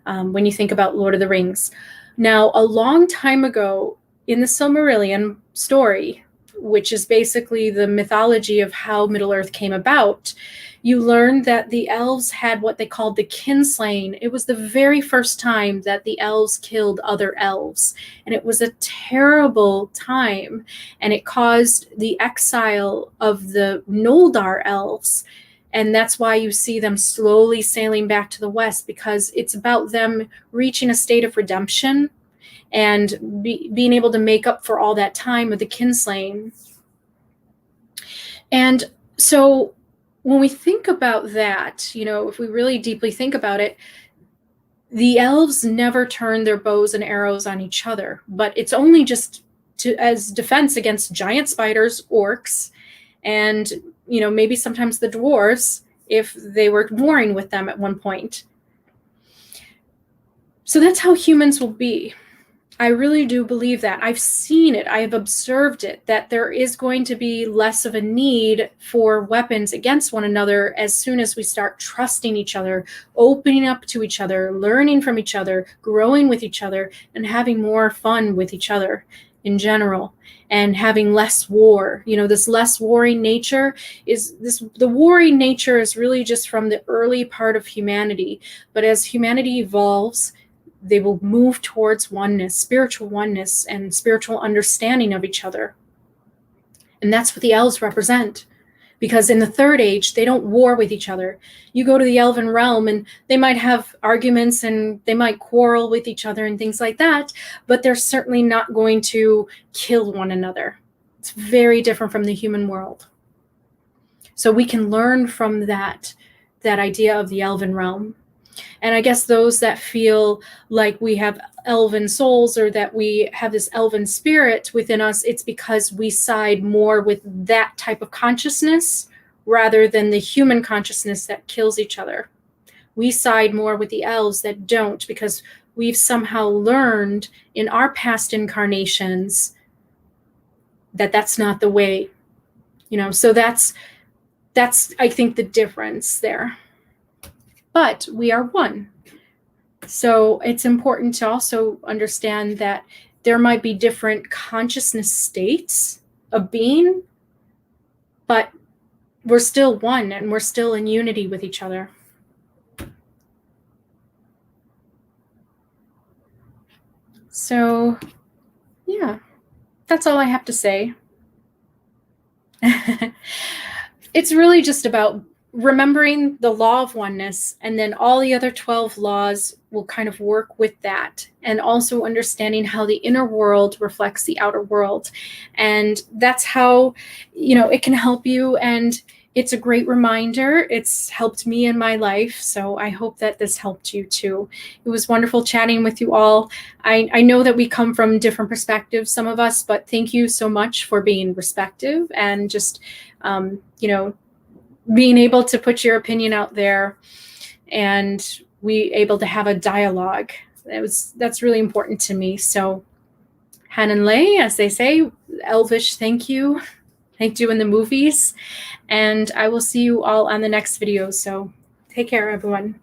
When you think about Lord of the Rings. Now, a long time ago in the Silmarillion story, which is basically the mythology of how Middle-earth came about, you learn that the elves had what they called the kinslaying. It was the very first time that the elves killed other elves. And it was a terrible time. And it caused the exile of the Noldar elves. And that's why you see them slowly sailing back to the west, because it's about them reaching a state of redemption and being able to make up for all that time of the kinslaying. And so when we think about that, if we really deeply think about it, the elves never turn their bows and arrows on each other, but it's only just as defense against giant spiders, orcs, and maybe sometimes the dwarves if they were warring with them at one point. So that's how humans will be. I really do believe that. I've seen it. I have observed it, that there is going to be less of a need for weapons against one another as soon as we start trusting each other, opening up to each other, learning from each other, growing with each other, and having more fun with each other in general, and having less war. This less warring nature the warring nature is really just from the early part of humanity. But as humanity evolves, they will move towards oneness, spiritual oneness, and spiritual understanding of each other. And that's what the elves represent. Because in the third age, they don't war with each other. You go to the elven realm and they might have arguments and they might quarrel with each other and things like that, but they're certainly not going to kill one another. It's very different from the human world. So we can learn from that idea of the elven realm. And I guess those that feel like we have elven souls or that we have this elven spirit within us, it's because we side more with that type of consciousness rather than the human consciousness that kills each other. We side more with the elves that don't, because we've somehow learned in our past incarnations that that's not the way. So that's I think the difference there. But we are one. So it's important to also understand that there might be different consciousness states of being, but we're still one and we're still in unity with each other. So, yeah, that's all I have to say. It's really just about remembering the law of oneness, and then all the other 12 laws will kind of work with that, and also understanding how the inner world reflects the outer world. And that's how, it can help you. And it's a great reminder. It's helped me in my life. So I hope that this helped you too. It was wonderful chatting with you all. I know that we come from different perspectives, some of us, but thank you so much for being respectful and just, being able to put your opinion out there and we able to have a dialogue. That's really important to me. So Han and Lei, as they say, Elvish, thank you. Like do in the movies. And I will see you all on the next video. So take care, everyone.